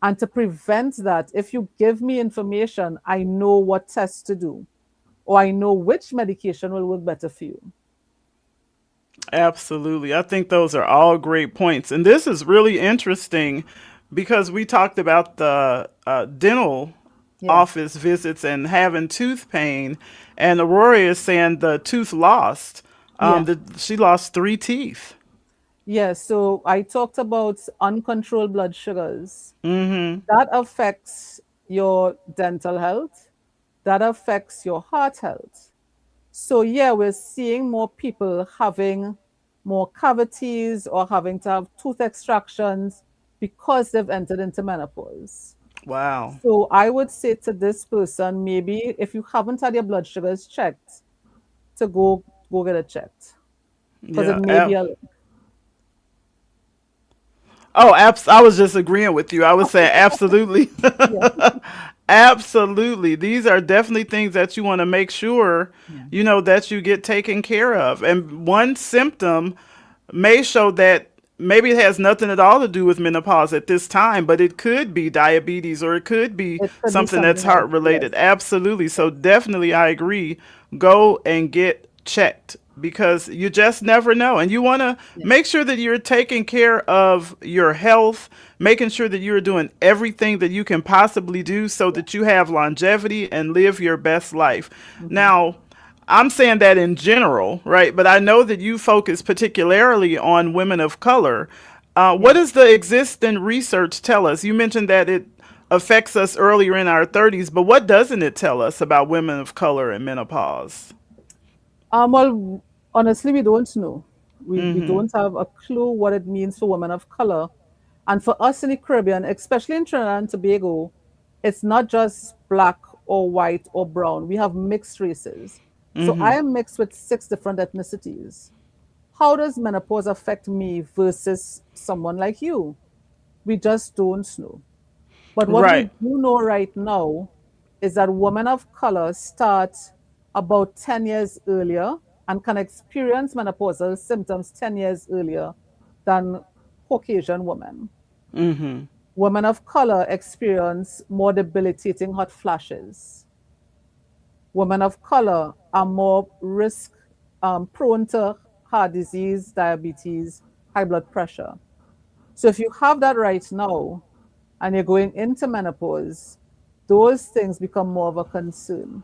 And to prevent that, if you give me information, I know what tests to do, or I know which medication will work better for you. Absolutely. I think those are all great points. And this is really interesting because we talked about the dental Yeah. office visits and having tooth pain. And Aurora is saying the tooth lost. Yeah. She lost 3 teeth. Yeah. So I talked about uncontrolled blood sugars. That affects your dental health, that affects your heart health. So, yeah, we're seeing more people having more cavities or having to have tooth extractions because they've entered into menopause. Wow. So, I would say to this person, maybe if you haven't had your blood sugars checked, to go get it checked because it Yeah. may be a Oh, I was just agreeing with you. I was saying absolutely. yeah, Absolutely. These are definitely things that you want to make sure, yeah, that you get taken care of. And one symptom may show that maybe it has nothing at all to do with menopause at this time, but it could be diabetes or it could be it could be something that's something else. heart Yes, related. Absolutely. So definitely I agree. Go and get checked because you just never know. And you want to yeah, make sure that you're taking care of your health, making sure that you're doing everything that you can possibly do so yeah. that you have longevity and live your best life. Hmm. Now, I'm saying that in general, right? But I know that you focus particularly on women of color. What Yeah, does the existing research tell us? You mentioned that it affects us earlier in our 30s, but what doesn't it tell us about women of color and menopause? Well, honestly, we don't know. We don't have a clue what it means for women of color. And for us in the Caribbean, especially in Trinidad and Tobago, it's not just black or white or brown. We have mixed races. So I am mixed with 6 different ethnicities. How does menopause affect me versus someone like you? We just don't know. But what we Right. do know right now is that women of color start about 10 years earlier and can experience menopausal symptoms 10 years earlier than Caucasian women. Women of color experience more debilitating hot flashes. Women of color are more risk prone to heart disease, diabetes, high blood pressure. So if you have that right now and you're going into menopause, those things become more of a concern.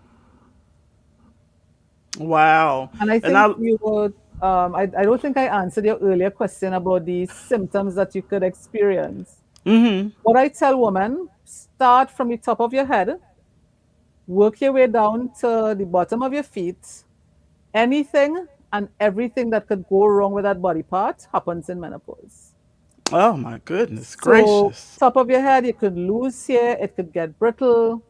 Wow. And I And think you would, I don't think I answered your earlier question about the symptoms that you could experience. What I tell women, start from the top of your head, work your way down to the bottom of your feet. Anything and everything that could go wrong with that body part happens in menopause. oh my goodness So, gracious. top of your head, you could lose hair, it could get brittle,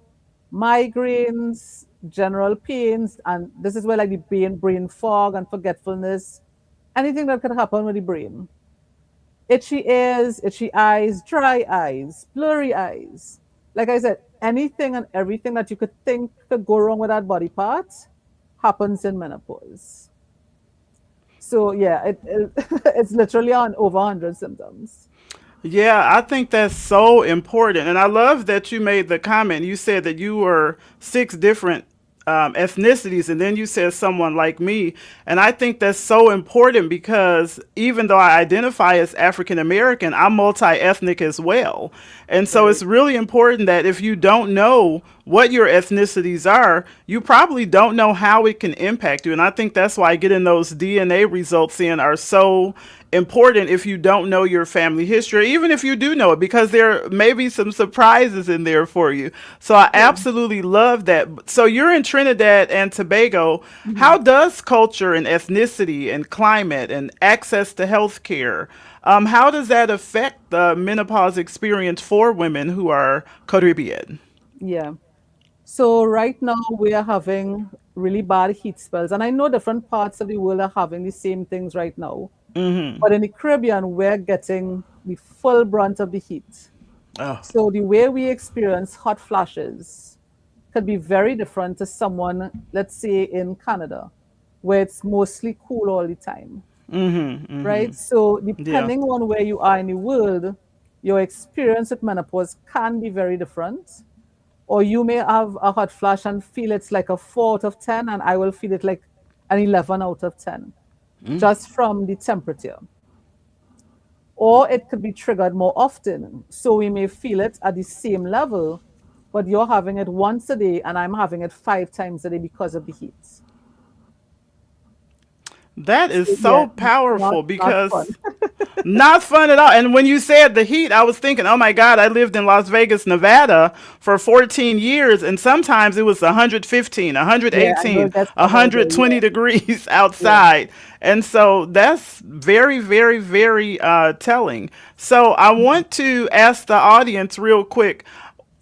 migraines, general pains, and this is where like the brain fog and forgetfulness, anything that could happen with the brain. Itchy ears, itchy eyes, dry eyes, blurry eyes. Like I said, anything and everything that you could think could go wrong with that body part happens in menopause. So yeah, it's literally on over 100 symptoms. Yeah, I think that's so important. And I love that you made the comment. You said that you were 6 different ethnicities, and then you said someone like me. And I think that's so important because even though I identify as African American, I'm multi ethnic as well. And so Right. it's really important that if you don't know what your ethnicities are, you probably don't know how it can impact you. And I think that's why getting those DNA results in are so important if you don't know your family history, even if you do know it, because there may be some surprises in there for you. So I Yeah. absolutely love that. So you're in Trinidad and Tobago. Mhm. How does culture and ethnicity and climate and access to health care, how does that affect the menopause experience for women who are Caribbean? Yeah. So right now we are having really bad heat spells, and I know different parts of the world are having the same things right now. But in the Caribbean, we're getting the full brunt of the heat. Oh, So the way we experience hot flashes could be very different to someone, let's say in Canada, where it's mostly cool all the time, right? So yeah. depending on where you are in the world, your experience with menopause can be very different. Or you may have a hot flash and feel it's like a 4 out of 10, and I will feel it like an 11 out of 10, just from the temperature. Or it could be triggered more often. So we may feel it at the same level, but you're having it once a day, and I'm having it 5 times a day because of the heat. That is So yeah, so powerful not fun. because not fun at all. And when you said the heat, I was thinking, oh my God, I lived in Las Vegas, Nevada for 14 years, and sometimes it was 115, Yeah, I know 118, it gets hot out there. 120 degrees Yeah, outside. And so that's very, very, very telling. So I want to ask the audience real quick,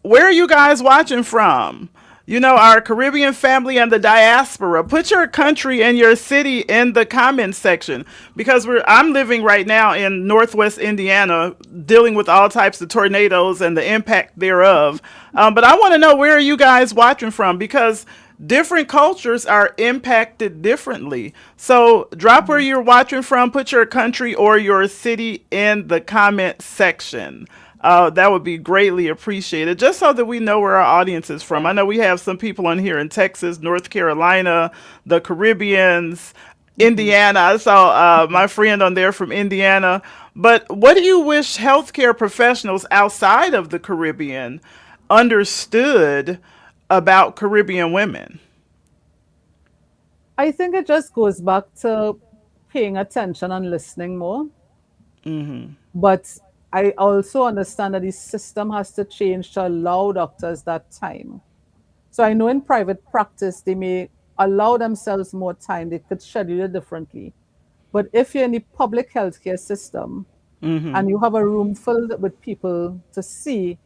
where are you guys watching from? You know, our Caribbean family and the diaspora. Put your country and your city in the comments section because I'm living right now in Northwest Indiana, dealing with all types of tornadoes and the impact thereof. But I want to know, where are you guys watching from, because different cultures are impacted differently. So drop where yeah. you're watching from, put your country or your city in the comment section. That would be greatly appreciated, just so that we know where our audience is from. Yeah. I know we have some people on here in Texas, North Carolina, the Caribbeans, Mhm. Indiana. I saw my friend on there from Indiana. But what do you wish healthcare professionals outside of the Caribbean understood about Caribbean women? I think it just goes back to paying attention and listening more. But I also understand that the system has to change to allow doctors that time. So I know in private practice, they may allow themselves more time, they could schedule it differently. But if you're in the public healthcare system and you have a room filled with people to see,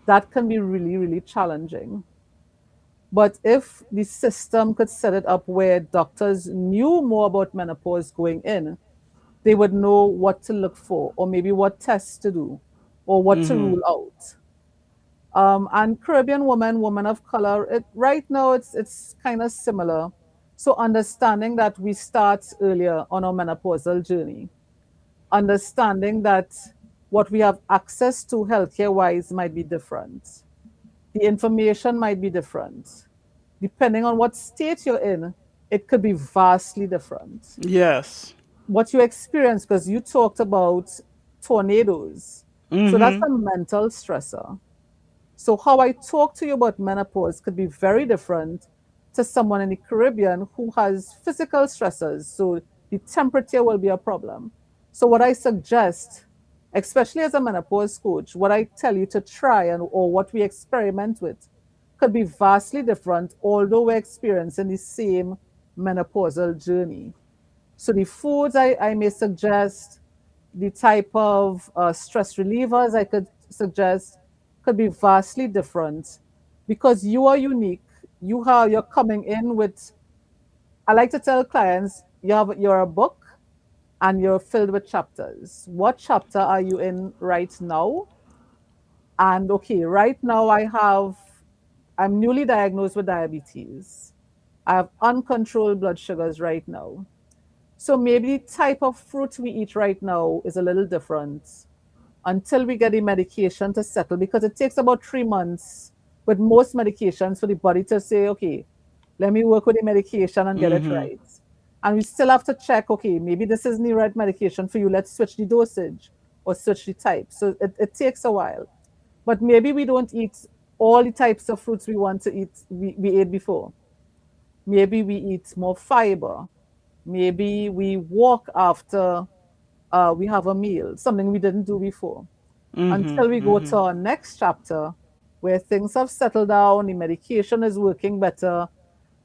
that can be really, really challenging. But if the system could set it up where doctors knew more about menopause going in, they would know what to look for, or maybe what tests to do, or what to rule out. And Caribbean women, women of color, right now it's kind of similar. So understanding that we start earlier on our menopausal journey, understanding that what we have access to healthcare wise might be different. The information might be different. Depending on what state you're in, it could be vastly different. Yes. What you experience, because you talked about tornadoes. So that's a mental stressor. So how I talk to you about menopause could be very different to someone in the Caribbean who has physical stressors. So the temperature will be a problem. So what I suggest, especially as a menopause coach, what I tell you to try and or what we experiment with could be vastly different, although we're experiencing the same menopausal journey. So the foods I may suggest, the type of stress relievers I could suggest could be vastly different because you are unique. You're coming in with. I like to tell clients you're a book and you're filled with chapters. What chapter are you in right now? And okay, right now I'm newly diagnosed with diabetes. I have uncontrolled blood sugars right now. So maybe the type of fruit we eat right now is a little different until we get the medication to settle because it takes about 3 months with most medications for the body to say, okay, let me work with the medication and get it right. And we still have to check, okay, maybe this isn't the right medication for you. Let's switch the dosage or switch the type. So it takes a while. But maybe we don't eat all the types of fruits we want to eat, we ate before. Maybe we eat more fiber. Maybe we walk after we have a meal, something we didn't do before, until we go to our next chapter where things have settled down, the medication is working better.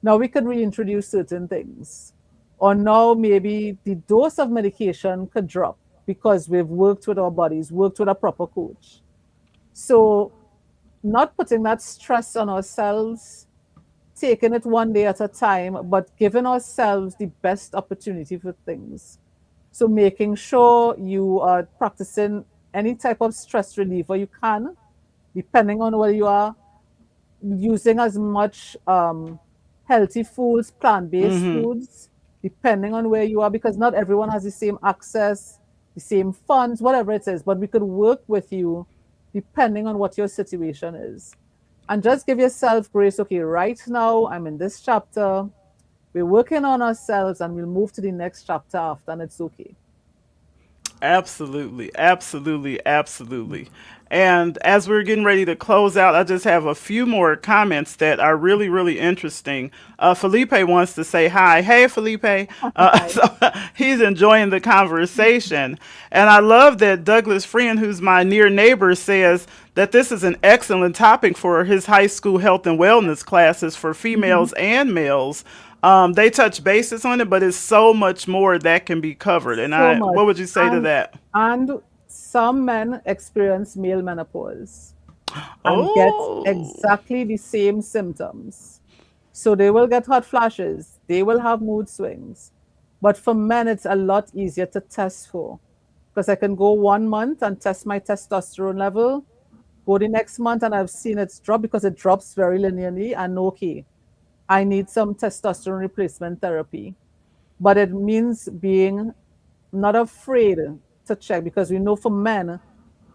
Now we can reintroduce certain things. Or now maybe the dose of medication could drop because we've worked with our bodies, worked with a proper coach. So, not putting that stress on ourselves, taking it one day at a time, but giving ourselves the best opportunity for things. So making sure you are practicing any type of stress reliever you can, depending on where you are, using as much healthy foods, plant-based foods, depending on where you are, because not everyone has the same access, the same funds, whatever it is, but we could work with you depending on what your situation is. And just give yourself grace. Okay, right now I'm in this chapter. We're working on ourselves and we'll move to the next chapter after, and it's okay. Absolutely, absolutely, absolutely. And as we're getting ready to close out, I just have a few more comments that are really, really interesting. Felipe wants to say hi. Hey, Felipe. Hi. So he's enjoying the conversation. And I love that Douglas Friend, who's my near neighbor, says that this is an excellent topic for his high school health and wellness classes for Mhm. females and males. They touch bases on it, but it's so much more that can be covered. And So what would much. you say to that? And some men experience male menopause and get Oh. exactly the same symptoms. So they will get hot flashes, they will have mood swings. But for men, it's a lot easier to test for because I can go 1 month and test my testosterone level, go the next month and I've seen it's drop because it drops very linearly. And okay, I need some testosterone replacement therapy. But it means being not afraid to check because we know for men,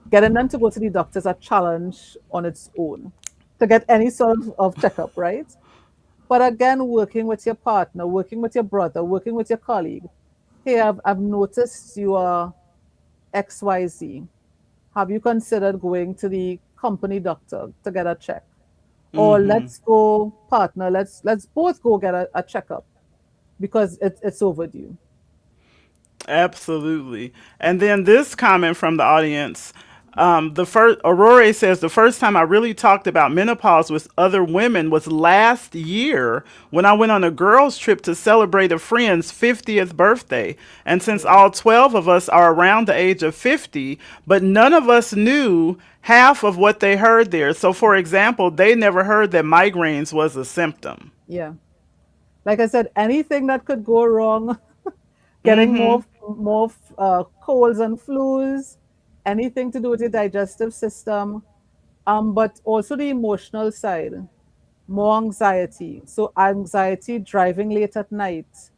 getting them to go to the doctor is a challenge on its own to get any sort of checkup, right? But again, working with your partner, working with your brother, working with your colleague. Hey, I've noticed you are XYZ. Have you considered going to the company doctor to get a check? Or let's go, partner, let's both go get a checkup because it's overdue. Absolutely. And then this comment from the audience. The first Aurora says the first time I really talked about menopause with other women was last year when I went on a girls' trip to celebrate a friend's 50th birthday. And since Yeah. all 12 of us are around the age of 50, but none of us knew half of what they heard there. So, for example, they never heard that migraines was a symptom. Yeah. Like I said, anything that could go wrong, getting Mm-hmm. more colds and flus, anything to do with the digestive system, but also the emotional side, more anxiety. So anxiety driving late at night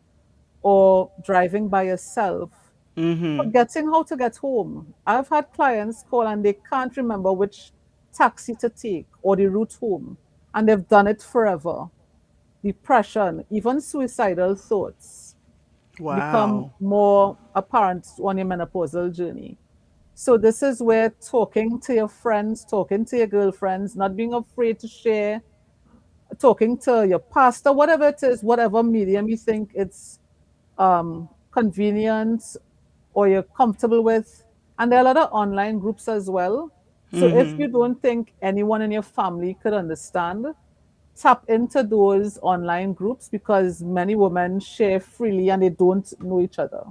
or driving by yourself, Mm-hmm. forgetting how to get home. I've had clients call and they can't remember which taxi to take or the route home, and they've done it forever. Depression, even suicidal thoughts become Wow. more apparent on your menopausal journey. So this is where talking to your friends, talking to your girlfriends, not being afraid to share, talking to your pastor, whatever it is, whatever medium you think it's convenient or you're comfortable with. And there are a lot of online groups as well. So if Mm-hmm. you don't think anyone in your family could understand, tap into those online groups because many women share freely and they don't know each other.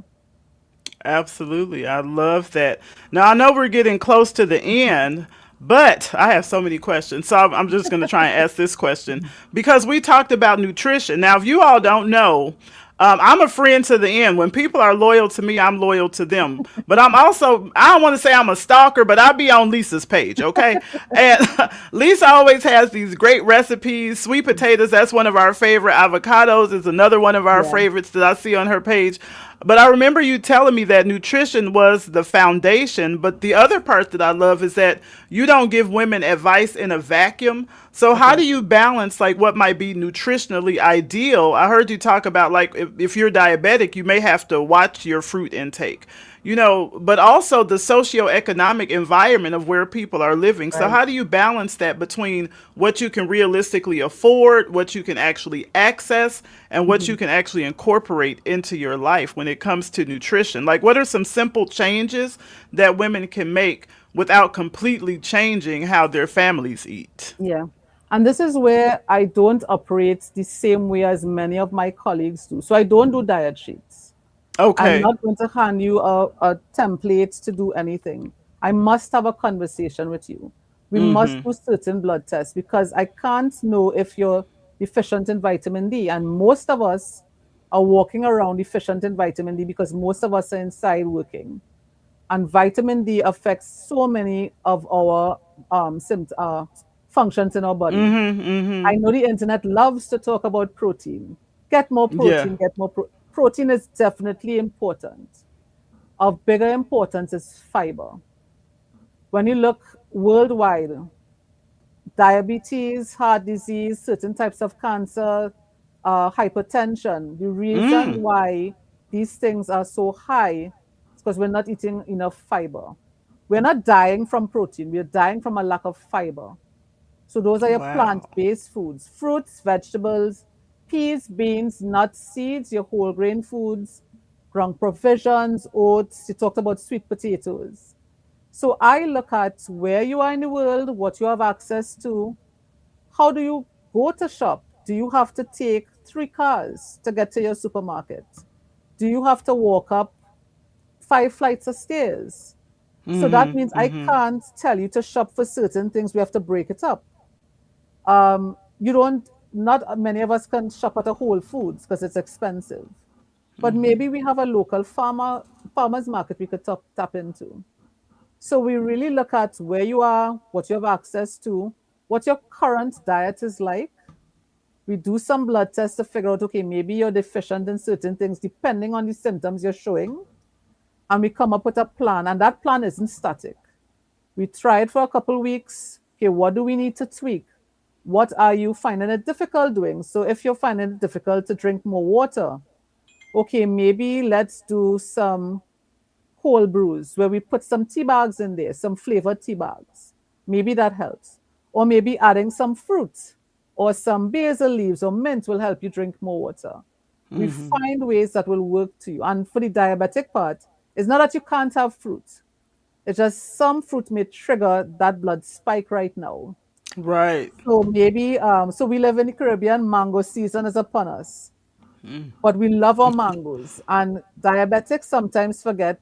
Absolutely. I love that. Now, I know we're getting close to the end, but I have so many questions. So I'm just going to try and ask this question because we talked about nutrition. Now, if you all don't know, I'm a friend to the end. When people are loyal to me, I'm loyal to them. But I'm also, I don't want to say I'm a stalker, but I'll be on Lisa's page, okay? And Lisa always has these great recipes. Sweet potatoes, that's one of our favorite. Avocados is another one of our Yeah, favorites that I see on her page. But I remember you telling me that nutrition was the foundation. But the other part that I love is that you don't give women advice in a vacuum. So how okay. do you balance like what might be nutritionally ideal? I heard you talk about like if you're diabetic, you may have to watch your fruit intake. But also the socioeconomic environment of where people are living. So Right. how do you balance that between what you can realistically afford, what you can actually access, and what Mhm. you can actually incorporate into your life when it comes to nutrition? Like, what are some simple changes that women can make without completely changing how their families eat? Yeah. And this is where I don't operate the same way as many of my colleagues do. So I don't do diet sheets. I'm Okay. not going to hand you a template to do anything. I must have a conversation with you. We must Mm-hmm. do certain blood tests because I can't know if you're deficient in vitamin D. And most of us are walking around deficient in vitamin D because most of us are inside working. And vitamin D affects so many of our functions in our body. Mm-hmm. Mm-hmm. I know the internet loves to talk about protein. Get more Yeah. protein, protein is definitely important. Of bigger importance is fiber. When you look worldwide, diabetes, heart disease, certain types of cancer, hypertension, the reason Mm. why these things are so high is because we're not eating enough fiber. We're not dying from protein, we're dying from a lack of fiber. So those are your Wow. plant-based foods, fruits, vegetables, peas, beans, nuts, seeds, your whole grain foods, ground provisions, oats. You talked about sweet potatoes. So I look at where you are in the world, what you have access to. How do you go to shop? Do you have to take 3 cars to get to your supermarket? Do you have to walk up 5 flights of stairs? So that Mm-hmm. means I Mm-hmm. can't tell you to shop for certain things. We have to break it up. You don't, not many of us can shop at a Whole Foods because it's expensive. But maybe we have a local farmers market we could tap into. So we really look at where you are, what you have access to, what your current diet is like. We do some blood tests to figure out, okay, maybe you're deficient in certain things depending on the symptoms you're showing. And we come up with a plan, and that plan isn't static. We try it for a couple weeks. Okay, what do we need to tweak? What are you finding it difficult doing? So if you're finding it difficult to drink more water, okay, maybe let's do some cold brews where we put some tea bags in there, some flavored tea bags. Maybe that helps. Or maybe adding some fruit or some basil leaves or mint will help you drink more water. We find ways that will work to you. And for the diabetic part, it's not that you can't have fruit. It's just some fruit may trigger that blood spike right now. Right. So maybe, so we live in the Caribbean, mango season is upon us, but we love our mangoes. And diabetics sometimes forget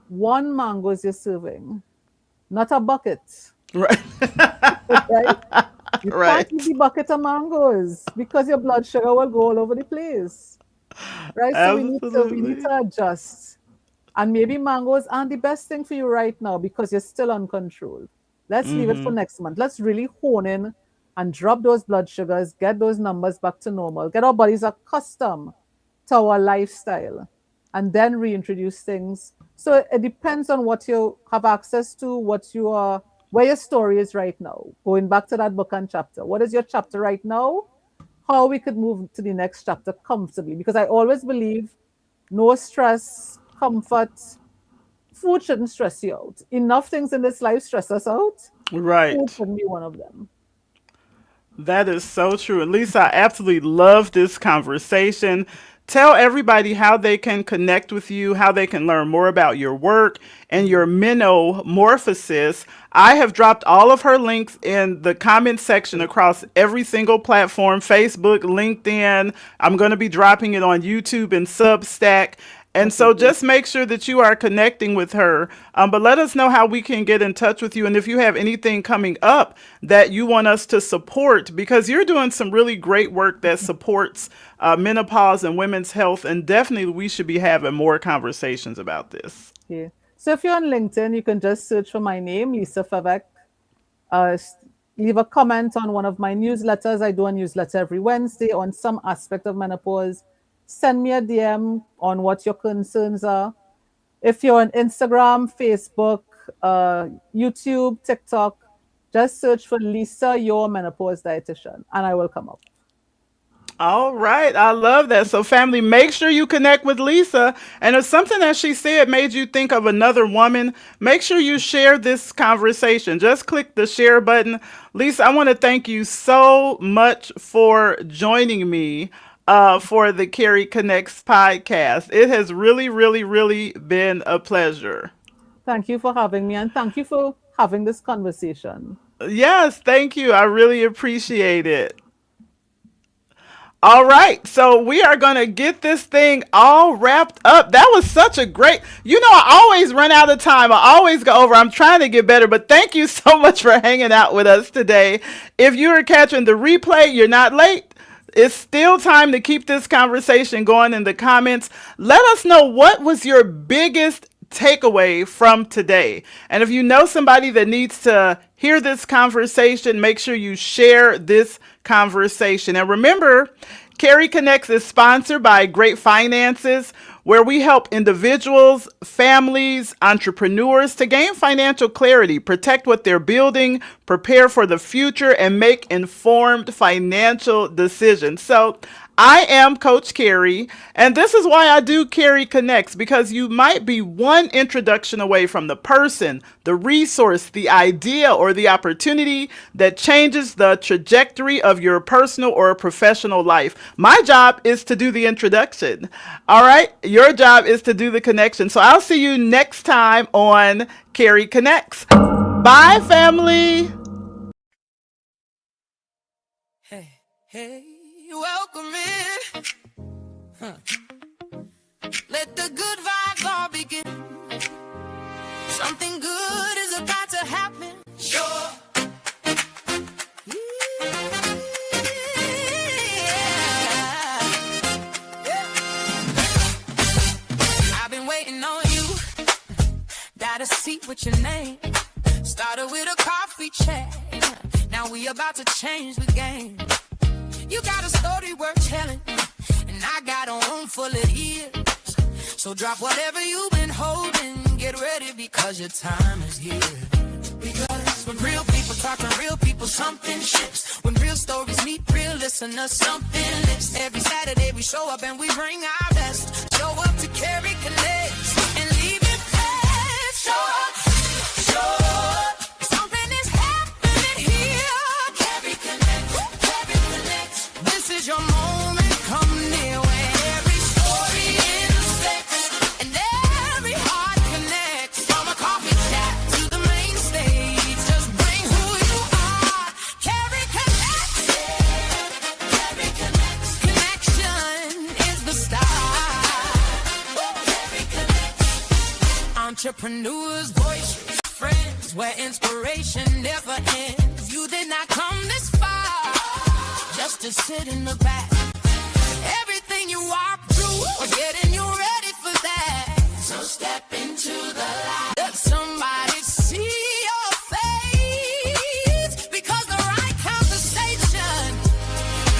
one mango is you're serving, not a bucket, Right. right? You can't Right. eat the bucket of mangoes because your blood sugar will go all over the place, right? So we need to Absolutely. adjust. And maybe mangoes aren't the best thing for you right now because you're still uncontrolled. Let's leave it for next month. Let's really hone in and drop those blood sugars, get those numbers back to normal, get our bodies accustomed to our lifestyle, and then reintroduce things. So it depends on what you have access to, what you are, where your story is right now. Going back to that book and chapter. What is your chapter right now? How we could move to the next chapter comfortably. Because I always believe no stress, comfort, food shouldn't stress you out. Enough things in this life stress us out. Food Right. shouldn't be one of them. That is so true. And Lisa, I absolutely love this conversation. Tell everybody how they can connect with you, how they can learn more about your work and your menomorphosis. I have dropped all of her links in the comment section across every single platform, Facebook, LinkedIn. I'm going to be dropping it on YouTube and Substack. And Okay, so great. just make sure that you are connecting with her. But let us know how we can get in touch with you. And if you have anything coming up that you want us to support, because you're doing some really great work that supports menopause and women's health. And definitely we should be having more conversations about this. Okay. So if you're on LinkedIn, you can just search for my name, Lisa Feveck. Uh, s- Leave a comment on one of my newsletters. I do a newsletter every Wednesday on some aspect of menopause. Send me a DM on what your concerns are. If you're on Instagram, Facebook, YouTube, TikTok, just search for Lisa, your menopause dietitian, and I will come up. All right. I love that. So, family, make sure you connect with Lisa. And if something that she said made you think of another woman, make sure you share this conversation. Just click the share button. Lisa, I want to thank you so much for joining me for the Carrie Connects podcast. It has really, really, really been a pleasure. Thank you for having me, and thank you for having this conversation. Yes, thank you. I really appreciate it. All right, so we are going to get this thing all wrapped up. That was such a great, I always run out of time. I always go over. I'm trying to get better, but thank you so much for hanging out with us today. If you are catching the replay, you're not late. It's still time to keep this conversation going in the comments. Let us know what was your biggest takeaway from today. And if you know somebody that needs to hear this conversation, make sure you share this conversation. And remember, Carrie Connects is sponsored by Great Finances, where we help individuals, families, entrepreneurs to gain financial clarity, protect what they're building, prepare for the future, and make informed financial decisions. So I am Coach Carrie, and this is why I do Carrie Connects, because you might be one introduction away from the person, the resource, the idea, or the opportunity that changes the trajectory of your personal or professional life. My job is to do the introduction. All right, your job is to do the connection. So I'll see you next time on Carrie Connects. Bye, family. Hey, hey, welcome in. Let the good vibes all begin. Something good is about to happen. Sure. I've been waiting on you. Got a seat with your name. Started with a coffee chat. Now we about to change the game. You got a story worth telling, and I got a room full of ears. So drop whatever you've been holding. Get ready because your time is here. Because when real people talk to real people, something shifts. When real stories meet real listeners, something lifts. Every Saturday we show up and we bring our best. Show up to Carrie Connects and leave it best. Show up, show up. Something is happening here. Carrie Connects, Carrie Connects. This is your moment. Come near when entrepreneurs, boisterous friends, where inspiration never ends. You did not come this far just to sit in the back. Everything you walk through was getting you ready for that. So step into the light. Let somebody see your face, because the right conversation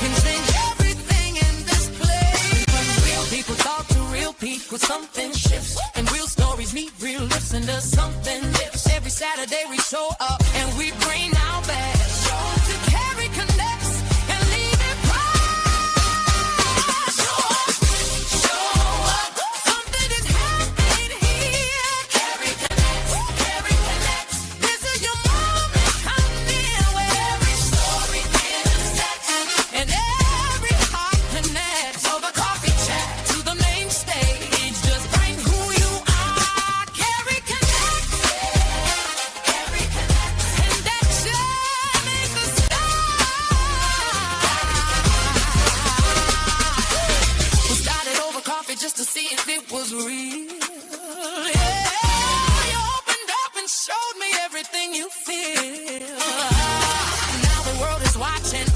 can change everything in this place. When real people talk to real people, something shifts, and real stories meet real lips, and there's something lips. Every Saturday we show up and we bring our best. Show up to Carrie Connects and leave it bright. Show up. Something is happening here. Carrie Connects. Carrie Connects. This is your moment. Come in where every story intersects and every heart connects. Over coffee chat to the main stage. Just bring who you are. Carrie Connects. Carrie Connects. And that journey is the start. We started over coffee just to see if it was real. Yeah, you opened up and showed me everything you feel. Now the world is watching